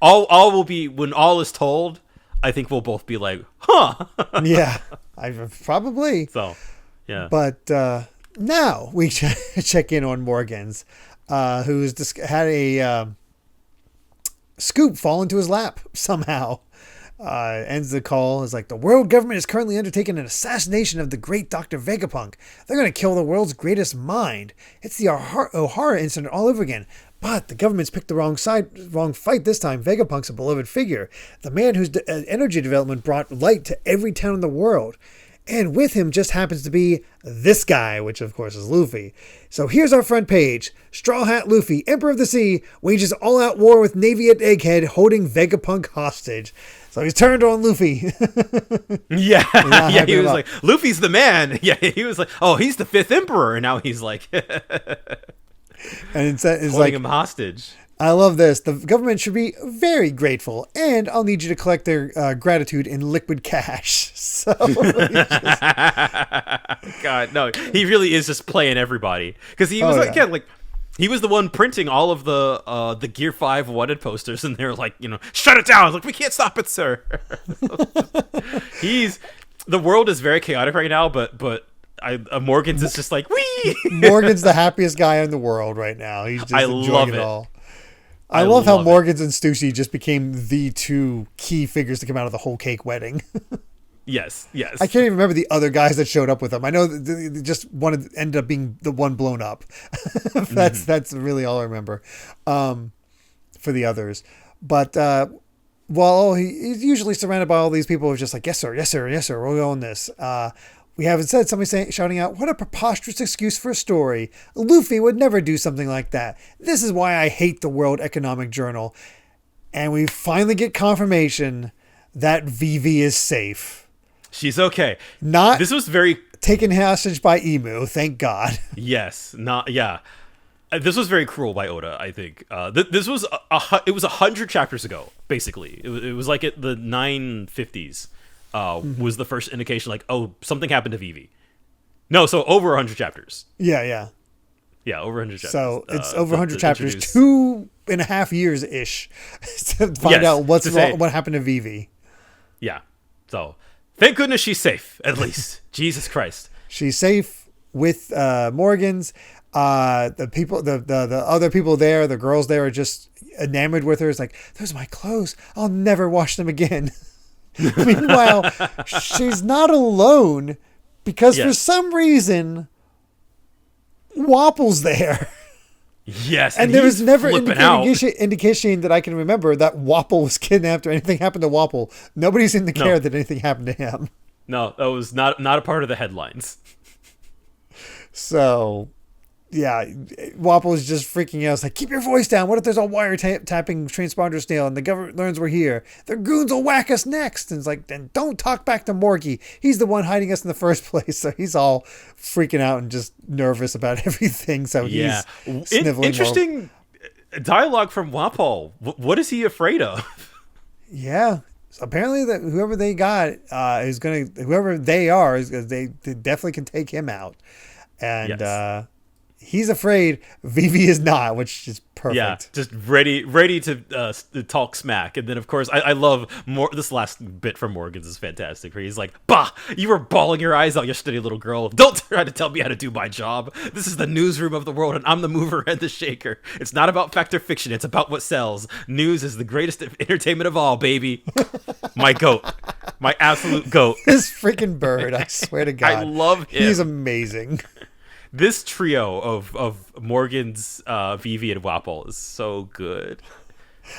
all will be, when all is told, I think we'll both be like, huh. Yeah, I probably. So, yeah. But now we check in on Morgan's, who's just had a scoop fall into his lap somehow. Ends the call is like, the world government is currently undertaking an assassination of the great Dr. Vegapunk. They're going to kill the world's greatest mind. It's the O'Hara incident all over again. But the government's picked the wrong fight this time. Vegapunk's a beloved figure, the man whose energy development brought light to every town in the world. And with him just happens to be this guy, which of course is Luffy. So here's our front page. Straw Hat Luffy, Emperor of the Sea, wages all-out war with Navy at Egghead, holding Vegapunk hostage. So he's turned on Luffy. Yeah, he was like, Luffy's the man. Yeah, he was like, oh, he's the 5th Emperor. And now he's like... And it's holding like, him hostage. I love this. The government should be very grateful, and I'll need you to collect their gratitude in liquid cash. So, God, no, he really is just playing everybody, because he was again like, he was the one printing all of the Gear 5 wanted posters, and they're like, shut it down. I was like, we can't stop it, sir. The world is very chaotic right now, but. Morgan's is just like, wee! Morgan's the happiest guy in the world right now. He's just enjoying it all. I love how Morgan's and Stussy just became the two key figures to come out of the whole cake wedding. Yes. I can't even remember the other guys that showed up with them. I know just one ended up being the one blown up. That's really all I remember for the others. But while he's usually surrounded by all these people who's just like, yes, sir, we're on this. We haven't said somebody shouting out, what a preposterous excuse for a story. Luffy would never do something like that. This is why I hate the World Economic Journal. And we finally get confirmation that Vivi is safe. She's okay. This was very taken hostage by Emu, thank God. Yes, this was very cruel by Oda, I think. This was it was 100 chapters ago, basically. It was like at the 950s was the first indication, like, oh, something happened to Vivi. No, so over 100 chapters. Yeah, over 100 chapters. So it's over 100 chapters, 2.5 years ish, to find out what's wrong, what happened to Vivi. Yeah, so thank goodness she's safe, at least. Jesus Christ, she's safe with Morgan's. The people, the other people there, the girls there are just enamored with her. It's like, those are my clothes. I'll never wash them again. Meanwhile, she's not alone because for some reason, Wapple's there. Yes, and there was never indication that I can remember that Wapple was kidnapped or anything happened to Wapple. Nobody seemed to care that anything happened to him. No, that was not a part of the headlines. So, yeah, Wapple is just freaking out. It's like, keep your voice down. What if there's a wiretapping transponder snail and the government learns we're here? Their goons will whack us next. And it's like, then don't talk back to Morgie. He's the one hiding us in the first place. So he's all freaking out and just nervous about everything. So he's sniveling. Interesting dialogue from Wapple. What is he afraid of? Yeah. So apparently that whoever they got is going to, whoever they are, they definitely can take him out. And he's afraid. Vivi is not, which is perfect. Yeah, just ready to talk smack. And then, of course, I love this last bit from Morgan's is fantastic. Where he's like, "Bah, you were bawling your eyes out yesterday, little girl. Don't try to tell me how to do my job. This is the newsroom of the world, and I'm the mover and the shaker. It's not about fact or fiction. It's about what sells. News is the greatest entertainment of all, baby." My goat. My absolute goat. This freaking bird, I swear to God. I love him. He's amazing. This trio of Morgan's, Vivi, and Wapple is so good.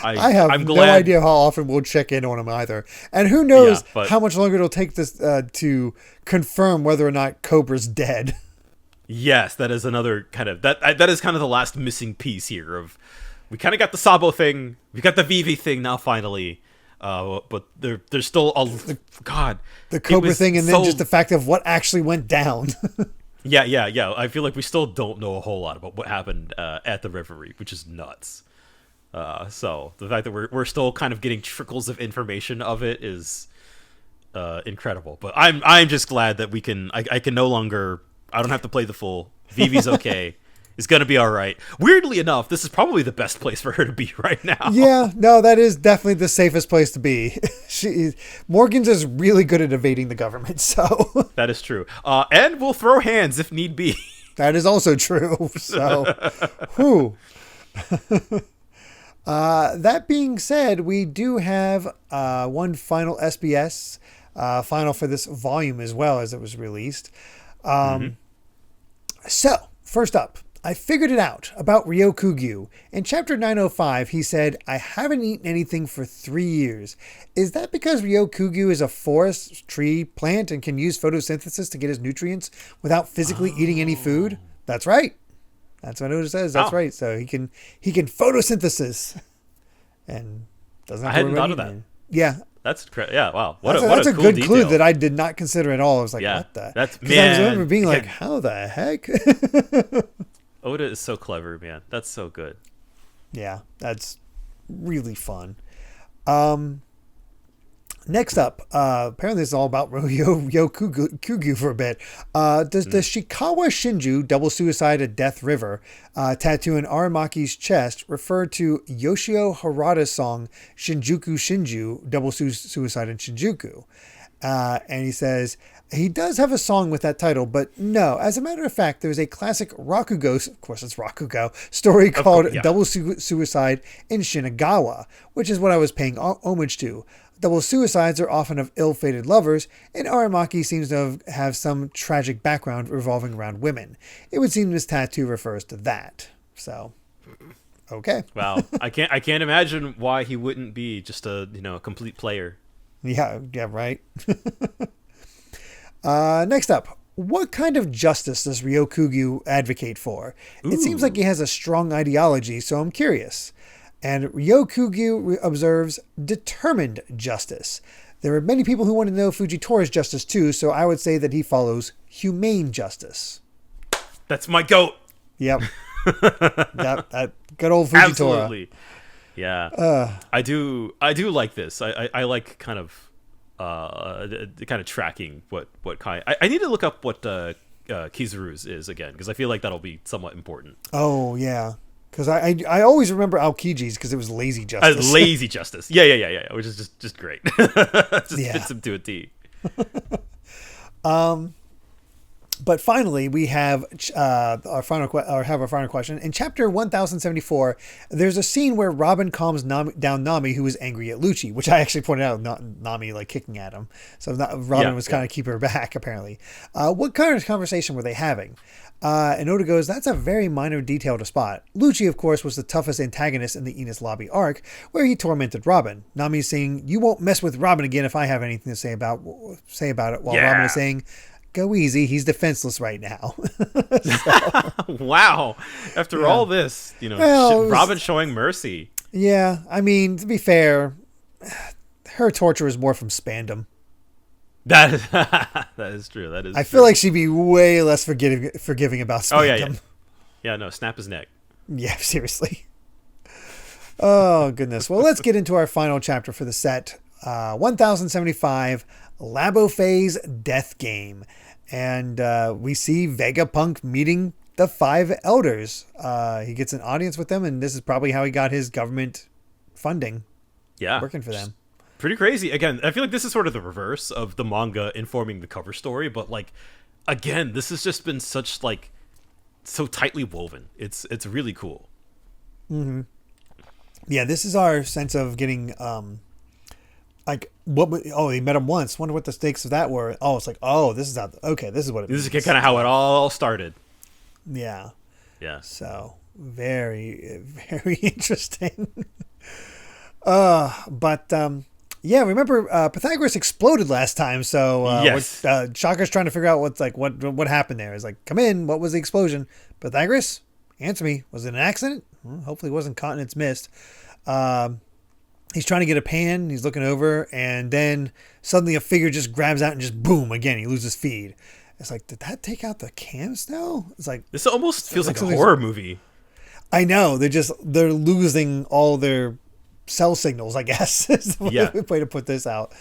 I'm glad. No idea how often we'll check in on him either. And who knows how much longer it'll take this to confirm whether or not Cobra's dead. Yes, that is another kind of... That is kind of the last missing piece here. We kind of got the Sabo thing. We got the Vivi thing now, finally. But there's still the Cobra thing, and then just the fact of what actually went down. Yeah. I feel like we still don't know a whole lot about what happened at the Reverie, which is nuts. So the fact that we're still kind of getting trickles of information of it is incredible. But I'm just glad that I can no longer... I don't have to play the full. Vivi's okay. It's going to be all right. Weirdly enough, this is probably the best place for her to be right now. Yeah, no, that is definitely the safest place to be. Morgan's is really good at evading the government, so... That is true. And we'll throw hands if need be. That is also true, so... whew. That being said, we do have one final SBS, final for this volume as well as it was released. So, first up, I figured it out about Ryokugyu. In chapter 905, he said, "I haven't eaten anything for 3 years. Is that because Ryokugyu is a forest, tree, plant, and can use photosynthesis to get his nutrients without physically eating any food?" That's right. That's what it says. That's right. So he can photosynthesis and doesn't have to thought of that. Yeah. That's wow. That's a cool good detail. Clue that I did not consider at all. I was like, what the? That's I remember being like, how the heck? Oda is so clever, man. That's so good. Yeah, that's really fun. Next up, apparently this is all about Ryokugyu for a bit. Does the Shikawa Shinju double suicide at Death River tattoo in Aramaki's chest refer to Yoshio Harada's song Shinjuku Shinju, double suicide in Shinjuku? And he says, he does have a song with that title, but no. As a matter of fact, there's a classic Rakugo, of course it's Rakugo, story called Double Suicide in Shinagawa, which is what I was paying homage to. Double suicides are often of ill-fated lovers, and Aramaki seems to have some tragic background revolving around women. It would seem this tattoo refers to that. So, okay. Wow, I can't imagine why he wouldn't be just a complete player. Yeah, right. Next up, what kind of justice does Ryokugyu advocate for? It seems like he has a strong ideology, so I'm curious. And Ryokugyu observes determined justice. There are many people who want to know Fujitora's justice too, so I would say that he follows humane justice. That's my goat. Yep. That good old Fujitora. Absolutely. Yeah. I do like this. I like kind of tracking what Kai. I need to look up what Kizaru's is again, because I feel like that'll be somewhat important. Oh yeah. Because I always remember Aokiji's because it was lazy justice. Lazy justice. Yeah. Which is just great. Fits him to a T. But finally, we have our final question. In chapter 1074, there's a scene where Robin calms down Nami, who is angry at Lucci, which I actually pointed out, not Nami like kicking at him. So Robin was kind of keeping her back, apparently. What kind of conversation were they having? And Oda goes, that's a very minor detail to spot. Lucci, of course, was the toughest antagonist in the Enos Lobby arc, where he tormented Robin. Nami's saying, you won't mess with Robin again if I have anything to say about it, while Robin is saying, go easy, he's defenseless right now. Wow. After all this, Robin showing mercy. Yeah, I mean, to be fair, her torture is more from spandom. That is true. I feel like she'd be way less forgiving about spandom. Oh, yeah. Yeah, no, snap his neck. Yeah, seriously. Oh, goodness. Well, let's get into our final chapter for the set. 1075, Labo Phase Death Game. And we see Vegapunk meeting the 5 elders. He gets an audience with them, and this is probably how he got his government funding. Yeah. Working for them. Pretty crazy. Again, I feel like this is sort of the reverse of the manga informing the cover story, but again, this has just been such so tightly woven. It's really cool. Mm-hmm. Yeah, this is our sense of getting he met him once. Wonder what the stakes of that were. Oh, it's this is this is what it means. This is kind of how it all started. Yeah. Yeah. So very, very interesting. Yeah, remember Pythagoras exploded last time, so yes. Shaka's trying to figure out what happened there. He's like, come in, what was the explosion? Pythagoras, answer me. Was it an accident? Well, hopefully it wasn't caught in its mist. He's trying to get a pan, he's looking over, and then suddenly a figure just grabs out and just boom, again, he loses feed. It's like, did that take out the cam still? It's like, this almost feels like a horror movie. I know, they're losing all their cell signals, I guess, is the way to put this out.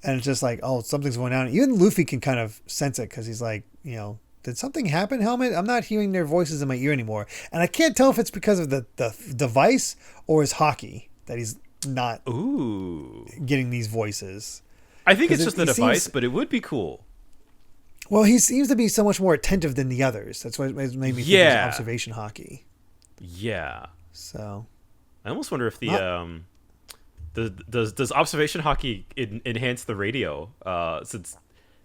And it's just like, oh, something's going on. Even Luffy can kind of sense it, because he's like, did something happen, Helmet? I'm not hearing their voices in my ear anymore. And I can't tell if it's because of the device or his hockey that he's not getting these voices. I think it's just the device, but it would be cool. Well, he seems to be so much more attentive than the others. That's what made me think it was observation hockey. Yeah. So I almost wonder if does observation hockey enhance the radio? Since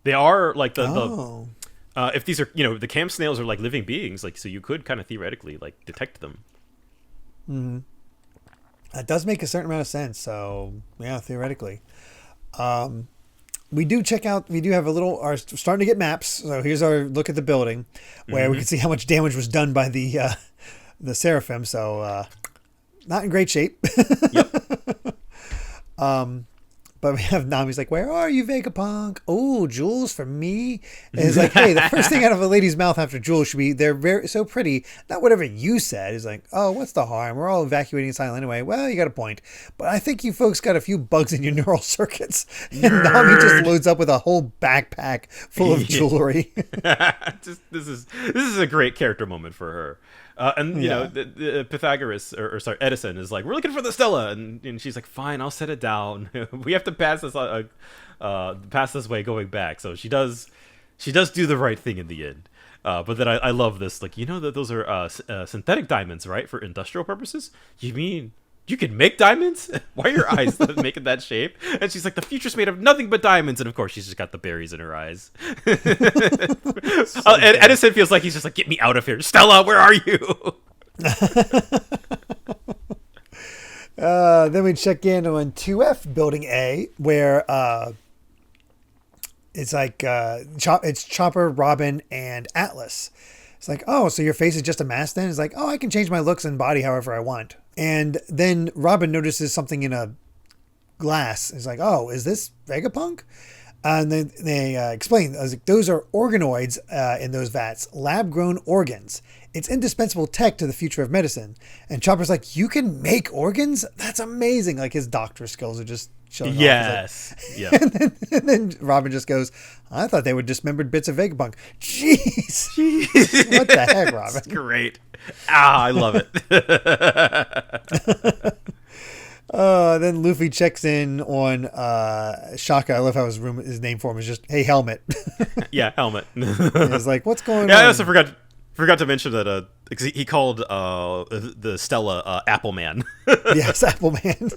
they are if these are the cam snails are like living beings, so you could kind of theoretically detect them. Mm-hmm. That does make a certain amount of sense. So yeah, theoretically, we do have are starting to get maps. So here's our look at the building, where we can see how much damage was done by the Seraphim. So not in great shape. Yep. But we have Nami's like, where are you, Vegapunk? Oh, jewels for me? And it's like, hey, the first thing out of a lady's mouth after jewels should be, they're very so pretty, not whatever you said. He's like, oh, what's the harm? We're all evacuating Asylum anyway. Well, you got a point. But I think you folks got a few bugs in your neural circuits. And Nami just loads up with a whole backpack full of jewelry. This is a great character moment for her. The Pythagoras, or sorry, Edison is like, we're looking for the Stella, and she's like, fine, I'll set it down. We have to pass this way going back. So she does do the right thing in the end. But then I love this, that those are synthetic diamonds, right, for industrial purposes? You mean you can make diamonds? Why are your eyes making that shape? And she's like, the future's made of nothing but diamonds. And of course, she's just got the berries in her eyes. And Edison feels like he's just like, get me out of here. Stella, where are you? Then we check in on 2F Building A, where it's like it's Chopper, Robin, and Atlas. It's like, oh, so your face is just a mask then? It's like, oh, I can change my looks and body however I want. And then Robin notices something in a glass. It's like, oh, is this Vegapunk? And then they explain, I was like, those are organoids in those vats, lab-grown organs. It's indispensable tech to the future of medicine. And Chopper's like, you can make organs? That's amazing. Like his doctor skills are just showing off. Yes. Like, yeah. and then Robin just goes, I thought they were dismembered bits of Vegapunk. Jeez. What the heck, Robin? That's great. I love it. Then Luffy checks in on Shaka. I love how his name for him is just, hey, Helmet. Yeah, Helmet. He's like, what's going on? I also forgot to mention that he called the Stella Apple Man. Yes, Apple Man.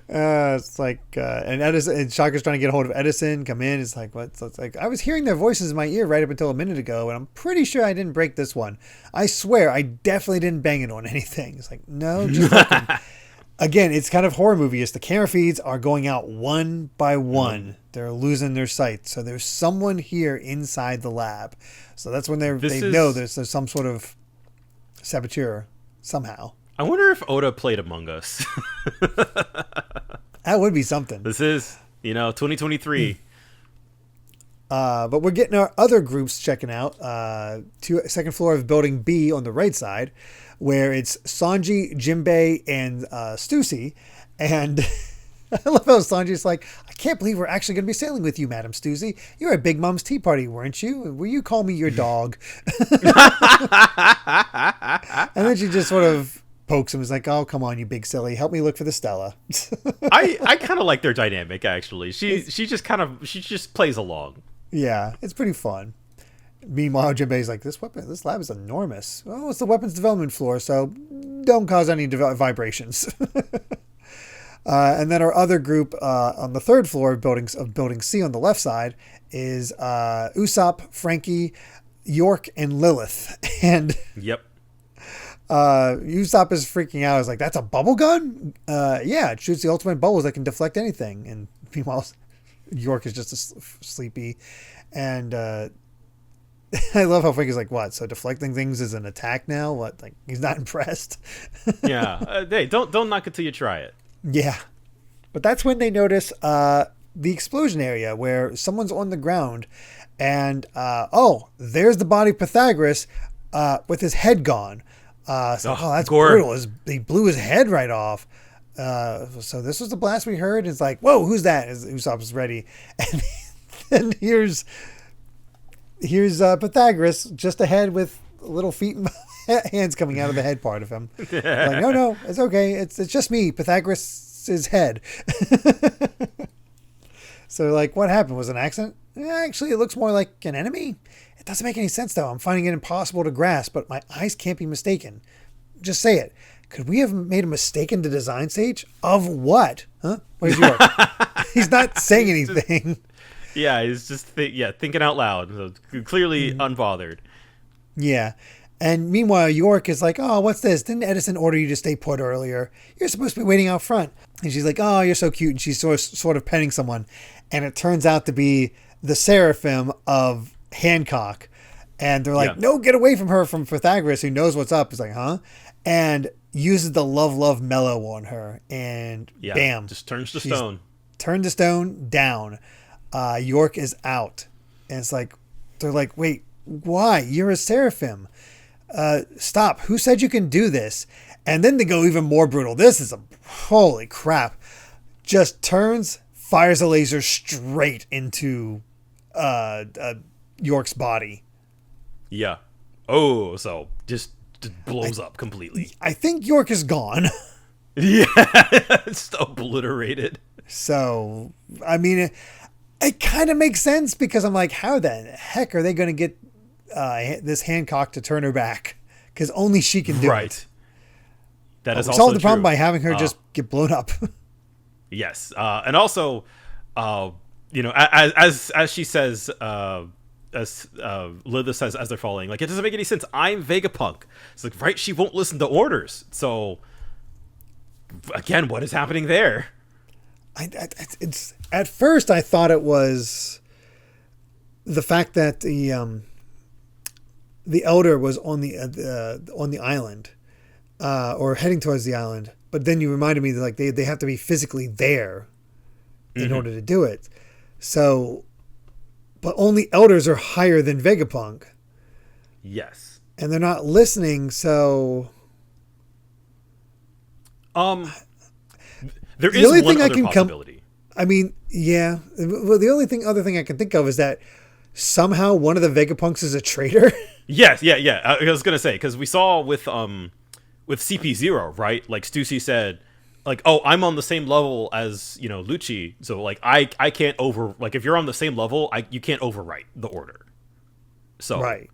It's like, and Edison and Shaka's trying to get a hold of Edison. Come in. It's like, what? So it's like, I was hearing their voices in my ear right up until a minute ago, and I'm pretty sure I didn't break this one. I swear, I definitely didn't bang it on anything. It's like, no, just fucking. Again, it's kind of horror movie-ish. The camera feeds are going out one by one. Mm-hmm. They're losing their sight. So there's someone here inside the lab. So that's when they know there's some sort of saboteur somehow. I wonder if Oda played Among Us. That would be something. This is, 2023. But we're getting our other groups checking out. Second floor of building B on the right side, where it's Sanji, Jinbei, and Stussy. And I love how Sanji's like, I can't believe we're actually going to be sailing with you, Madam Stussy. You were at Big Mom's tea party, weren't you? Will you call me your dog? And then she just sort of pokes him. Is like, oh, come on, you big silly. Help me look for the Stella. I kind of like their dynamic, actually. She just plays along. Yeah, it's pretty fun. Meanwhile, Jinbei's like, this lab is enormous. Oh, it's the weapons development floor, so don't cause any vibrations. And then our other group on the third floor of building C on the left side is Usopp, Frankie, York, and Lilith. And yep. Usopp is freaking out. He's like, that's a bubble gun? Yeah, it shoots the ultimate bubbles that can deflect anything. And meanwhile, York is just sleepy. And I love how Frankie's like, what? So deflecting things is an attack now? What? Like, he's not impressed. Yeah. Hey, don't knock it till you try it. Yeah. But that's when they notice the explosion area where someone's on the ground. And, there's the body of Pythagoras with his head gone. That's brutal. He blew his head right off. So this was the blast we heard. It's like, whoa, who's that? Usopp's ready. And then here's Pythagoras just ahead with little feet and hands coming out of the head part of him. Like, no, it's okay. It's just me, Pythagoras' head. So like, what happened? Was it an accident? Actually, it looks more like an enemy. It doesn't make any sense though. I'm finding it impossible to grasp, but my eyes can't be mistaken. Just say it. Could we have made a mistake in the design stage? Of what? Huh? Where's York? He's not saying anything. Yeah, he's just thinking out loud. So clearly unbothered. Yeah. And meanwhile, York is like, oh, what's this? Didn't Edison order you to stay put earlier? You're supposed to be waiting out front. And she's like, oh, you're so cute. And she's sort of petting someone. And it turns out to be the Seraphim of Hancock. And they're like, no, get away from her, from Pythagoras, who knows what's up. He's like, huh? And uses the love mellow on her. And bam. Just turns to stone. Turned to stone, down. York is out. And it's like, they're like, wait, why? You're a Seraphim. Stop. Who said you can do this? And then they go even more brutal. This is holy crap. Just turns, fires a laser straight into York's body. Yeah. Oh, so just blows up completely. I think York is gone. Yeah. It's obliterated. So, I mean, it kind of makes sense because I'm like, how the heck are they going to get this Hancock to turn her back? Because only she can do it. That is also solve the problem by having her just get blown up. Yes, and also, as she says, as Lilith says as they're falling, like, it doesn't make any sense. I'm Vegapunk. It's like, right? She won't listen to orders. So, again, what is happening there? It's at first I thought it was the fact that the elder was on the island, or heading towards the island. But then you reminded me that like they have to be physically there in order to do it. So, but only elders are higher than Vegapunk. Yes. And they're not listening, so... There is one other possibility. I mean, yeah. Well, the other thing I can think of is that somehow one of the Vegapunks is a traitor. Yes, yeah. I was gonna say, because we saw with CP0, right? Like Stussy said, like, oh, I'm on the same level as, you know, Lucci, so like I can't if you're on the same level, you can't overwrite the order. So right.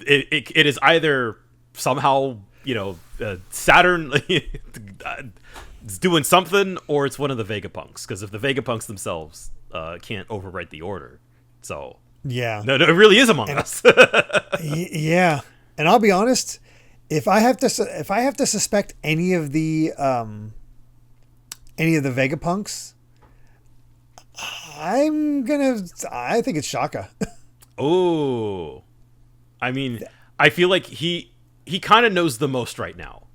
It is either somehow, you know, Saturn is doing something, or it's one of the Vegapunks, because if the Vegapunks themselves can't overwrite the order, so yeah, no, it really is Among Us. Yeah, and I'll be honest, if I have to suspect any of the Vegapunks, I think it's Shaka. Oh, I mean, I feel like he kind of knows the most right now.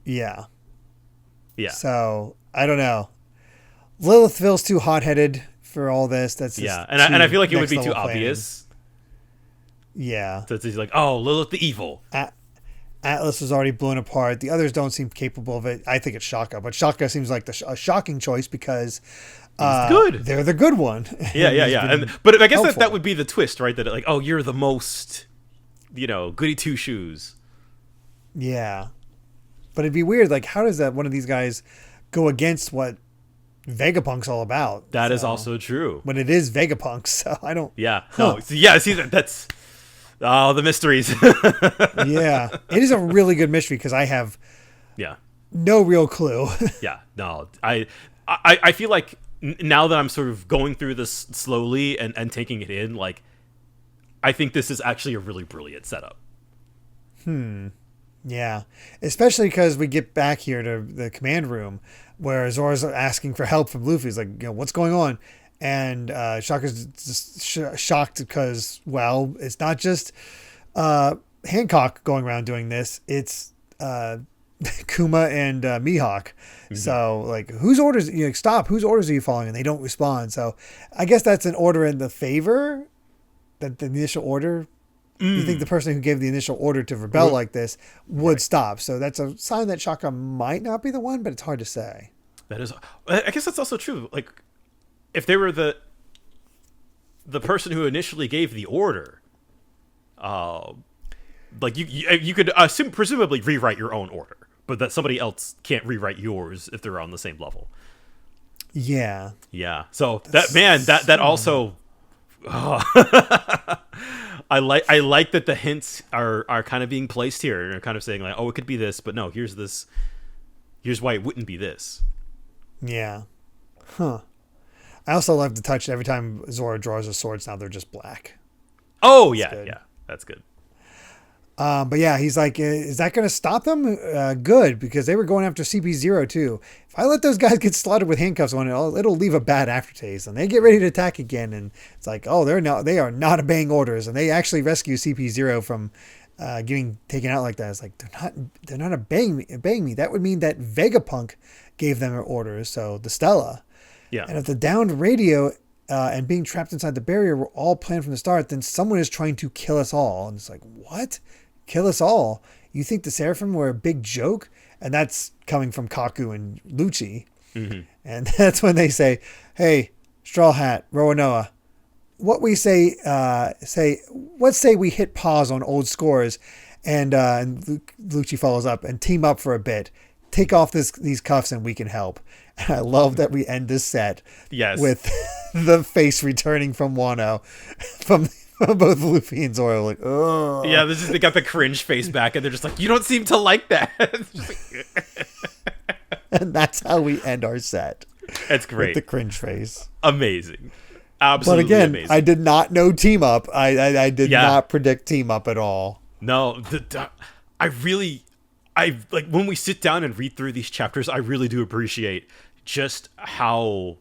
Yeah. So I don't know. Lilith feels too hot-headed for all this. That's just and I feel like it would be too obvious. Yeah. So it's like, oh, Lilith the evil. Atlas was already blown apart. The others don't seem capable of it. I think it's Shaka, but Shaka seems like a shocking choice because he's good. They're the good one. Yeah. But I guess that would be the twist, right? That like, oh, you're the most, you know, goody two shoes. Yeah. But it'd be weird. Like, how does that one of these guys go against what Vegapunk's all about? That is also true. When it is Vegapunk, so I don't. Yeah. No. Yeah. See, that's the mysteries. Yeah, it is a really good mystery because I have. Yeah. No real clue. Yeah. No. I feel like now that I'm sort of going through this slowly and taking it in, like, I think this is actually a really brilliant setup. Yeah, especially because we get back here to the command room where Zora's asking for help from Luffy. He's like, you know, what's going on? And Shaka's just shocked because, well, it's not just Hancock going around doing this. It's Kuma and Mihawk. Mm-hmm. So, like, whose orders? You know, stop. Whose orders are you following? And they don't respond. So, I guess that's an order in the favor. That the initial order. You think the person who gave the initial order to rebel like this would stop. So that's a sign that Shaka might not be the one, but it's hard to say. That is, I guess that's also true. Like, if they were the person who initially gave the order, like you could presumably rewrite your own order, but that somebody else can't rewrite yours if they're on the same level. Yeah. Yeah. So that also. I like that the hints are kind of being placed here and are kind of saying like, oh, it could be this, but no, here's this. Here's why it wouldn't be this. Yeah. Huh. I also love the touch every time Zora draws her swords. Now they're just black. Oh, yeah. That's good. But yeah, he's like, is that going to stop them? Good, because they were going after CP0 too. If I let those guys get slaughtered with handcuffs on it, it'll leave a bad aftertaste. And they get ready to attack again, and it's like, oh, they are not obeying orders, and they actually rescue CP0 from getting taken out like that. It's like they're not obeying me. That would mean that Vegapunk gave them orders. So the Stella, yeah. And if the downed radio and being trapped inside the barrier were all planned from the start, then someone is trying to kill us all. And it's like, what? Kill us all? You think the Seraphim were a big joke? And that's coming from Kaku and Lucci. Mm-hmm. And that's when they say, hey, Straw Hat, Roanoa, let's say we hit pause on old scores and Lucci follows up and team up for a bit. Take off these cuffs and we can help. And I love that we end this set with the face returning from Wano from both Luffy and Zoro. Like, oh. Yeah, they got the cringe face back and they're just like, you don't seem to like that. And that's how we end our set. That's great. With the cringe face. Amazing. Absolutely. But again, amazing. I did not know team up. I did not predict team up at all. No, I like when we sit down and read through these chapters, I really do appreciate just how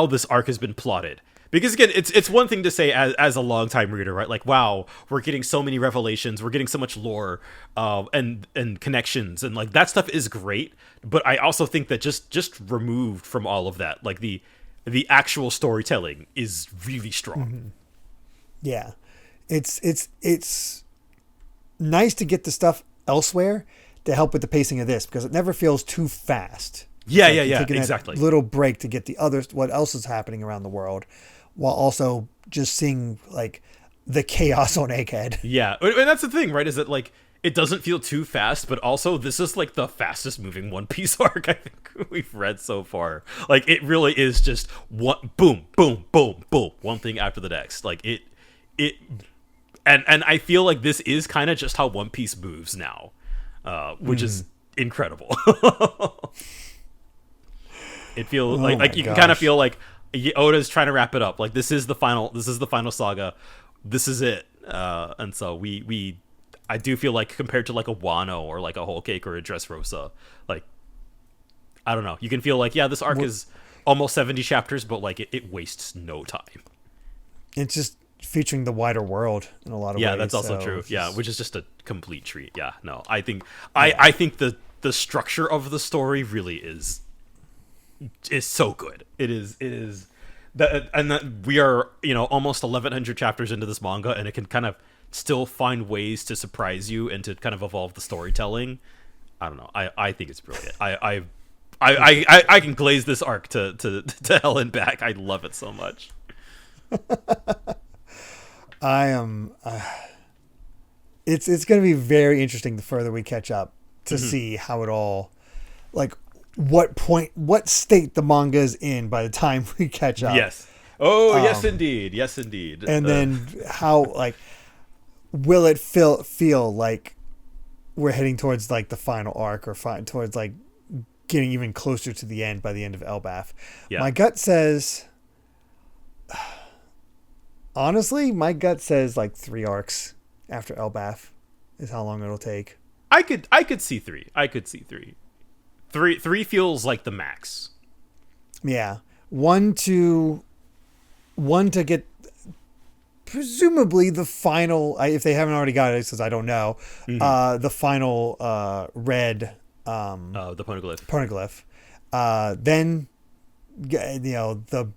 this arc has been plotted. Because again, it's one thing to say as a longtime reader, right? Like, wow, we're getting so many revelations, we're getting so much lore, and connections, and like that stuff is great. But I also think that just removed from all of that, like the actual storytelling is really strong. Mm-hmm. Yeah, it's nice to get the stuff elsewhere to help with the pacing of this, because it never feels too fast. Yeah, like yeah, taking exactly. That little break to get the what else is happening around the world, while also just seeing like the chaos on Egghead. Yeah, and that's the thing, right? Is that like it doesn't feel too fast, but also this is like the fastest moving One Piece arc I think we've read so far. Like it really is just one boom, boom, boom, boom, one thing after the next. Like it, and I feel like this is kind of just how One Piece moves now, which is incredible. It feels like you can kind of feel like Oda's trying to wrap it up. Like this is the final saga. This is it. And so I do feel like compared to like a Wano or like a Whole Cake or a Dressrosa, like I don't know, you can feel like this arc is almost 70 chapters, but like it wastes no time. It's just featuring the wider world in a lot of ways. Yeah, that's also true. Yeah, which is just a complete treat. Yeah, no, I think I think the structure of the story really is so good. It is that, and that we are almost 1100 chapters into this manga, and it can kind of still find ways to surprise you and to kind of evolve the storytelling. I don't know. I think it's brilliant. I can glaze this arc to hell and back. I love it so much. I am. It's going to be very interesting the further we catch up to see how it all, like, what state the manga is in by the time we catch up. Yes. Oh, yes, indeed. Yes, indeed. And then how, like, will it feel like we're heading towards like the final arc, or towards like getting even closer to the end by the end of Elbaf? Yeah. My gut says, honestly, like 3 arcs after Elbaf is how long it'll take. I could see 3. I could see 3. 3 feels like the max. Yeah. One to get presumably the final, if they haven't already got it, because I don't know, the final red the poneglyph. Then the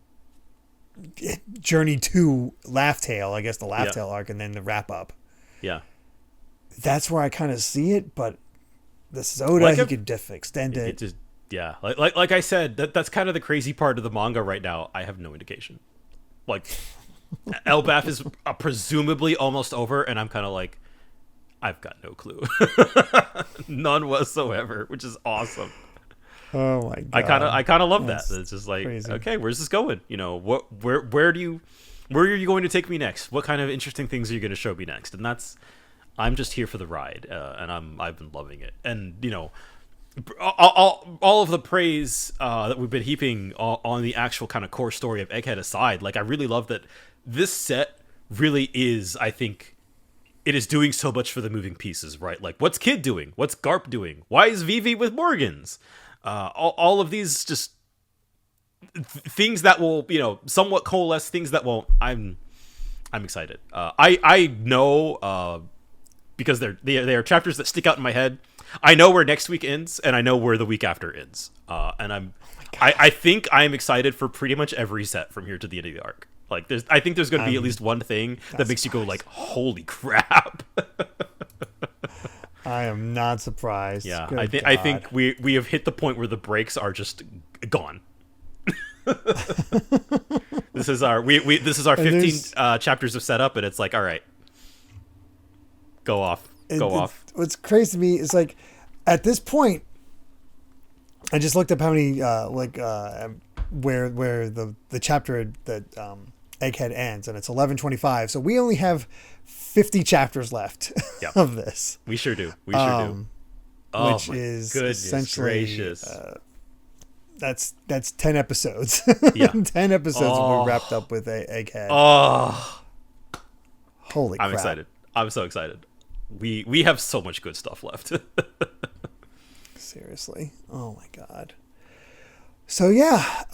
journey to Laugh Tale, I guess the Laugh Tale arc, and then the wrap up. Yeah. That's where I kind of see it, but this is Oda, he could extend it. It just, yeah. Like I said, that's kind of the crazy part of the manga right now. I have no indication. Like, Elbaf is presumably almost over, and I'm kind of like, I've got no clue. None whatsoever, which is awesome. Oh my god. I kind of love that. It's just like, crazy. Okay, where's this going? Where are you going to take me next? What kind of interesting things are you going to show me next? And I'm just here for the ride, and I've been loving it. And all of the praise that we've been heaping on the actual kind of core story of Egghead aside, like I really love that this set really is, I think, it is doing so much for the moving pieces, right? Like, what's Kid doing? What's Garp doing? Why is Vivi with Morgans? All of these just things that will, somewhat coalesce, things that won't. I'm excited. I know because they are chapters that stick out in my head. I know where next week ends, and I know where the week after ends. And I think I'm excited for pretty much every set from here to the end of the arc. Like, I think there's going to be at least one thing that makes you go like, "Holy crap!" I am not surprised. Yeah, I think we have hit the point where the brakes are just gone. This is our 15 chapters of setup, and it's like, all right, go off. What's crazy to me is, like, at this point, I just looked up how many where the chapter that Egghead ends, and it's 1125. So we only have 50 chapters left of this. We sure do. Which is essentially gracious. That's 10 episodes. Yeah. 10 episodes when we wrapped up with Egghead. Oh, holy crap! I'm excited. I'm so excited. We have so much good stuff left. Seriously. Oh my god. So yeah,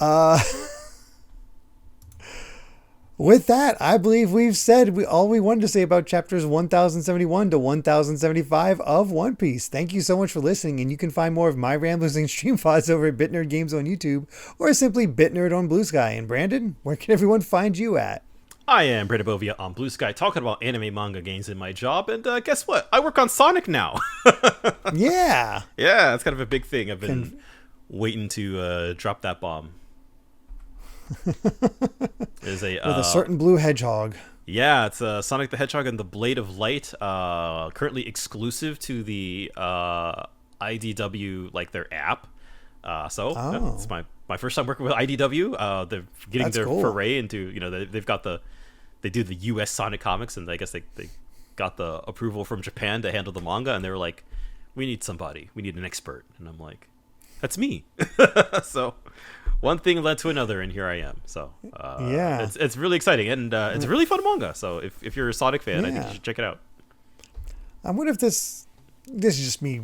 With that, I believe we've said all we wanted to say about chapters 1071 to 1075 of One Piece. Thank you so much for listening, and you can find more of my ramblings and stream pods over at BitNerd Games on YouTube, or simply BitNerd on BlueSky. And Brandon, where can everyone find you at? I am Brandon Bovia on BlueSky, talking about anime, manga, games in my job, and guess what? I work on Sonic now. Yeah. Yeah, it's kind of a big thing. I've been waiting to drop that bomb. With a certain blue hedgehog. Yeah, it's Sonic the Hedgehog and the Blade of Light, currently exclusive to the IDW, like their app. It's my first time working with IDW. They're getting their foray into, they do the US Sonic comics, and I guess they got the approval from Japan to handle the manga, and they were like, we need somebody, we need an expert, and I'm like, that's me. So one thing led to another, and here I am. So it's really exciting, and it's a really fun manga. So if you're a Sonic fan, I think you should check it out. I wonder if this is just me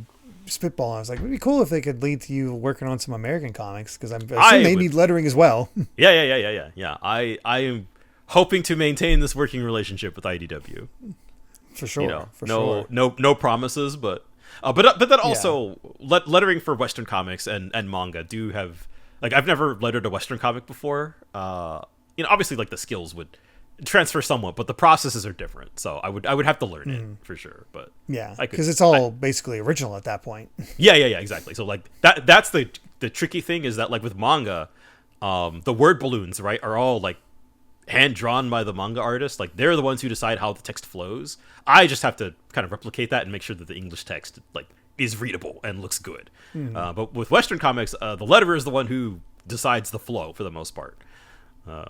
spitballing. I was like, it'd be cool if they could lead to you working on some American comics, because I'm assuming they need lettering as well. Yeah. I am hoping to maintain this working relationship with IDW. For sure. No promises, but then also lettering for Western comics and manga do have, like, I've never lettered a Western comic before. Obviously, like, the skills would transfer somewhat, but the processes are different. So I would have to learn it for sure. But yeah, because it's all basically original at that point. Yeah, exactly. So like that's the tricky thing, is that, like, with manga, the word balloons, right, are all like hand drawn by the manga artist. Like, they're the ones who decide how the text flows. I just have to kind of replicate that and make sure that the English text, like, is readable and looks good. But with Western comics, the letterer is the one who decides the flow for the most part.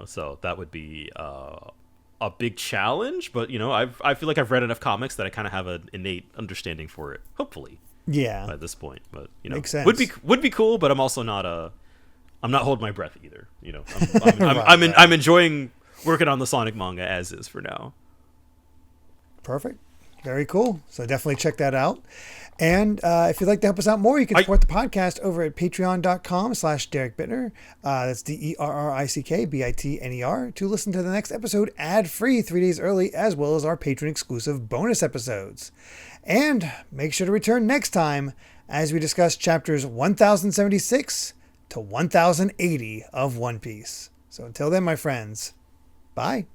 So that would be a big challenge, but I feel like I've read enough comics that I kind of have an innate understanding for it, hopefully. Yeah. At this point, but makes sense. would be cool, but I'm also not I'm not holding my breath either. I'm enjoying working on the Sonic manga as is for now. Perfect. Very cool. So definitely check that out. And if you'd like to help us out more, you can support the podcast over at patreon.com/Derrick Bittner. That's DerrickBitner to listen to the next episode ad-free 3 days early, as well as our patron-exclusive bonus episodes. And make sure to return next time as we discuss chapters 1076 to 1080 of One Piece. So until then, my friends, bye.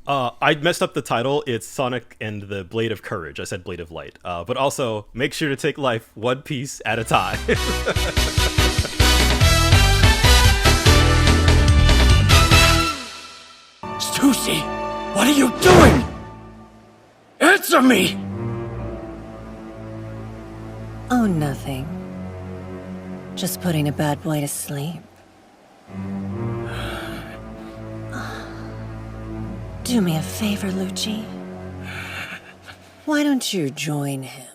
I messed up the title. It's Sonic and the Blade of Courage. I said Blade of Light. But also, make sure to take life one piece at a time. Susie, what are you doing? Answer me! Oh, nothing. Just putting a bad boy to sleep. Do me a favor, Lucci. Why don't you join him?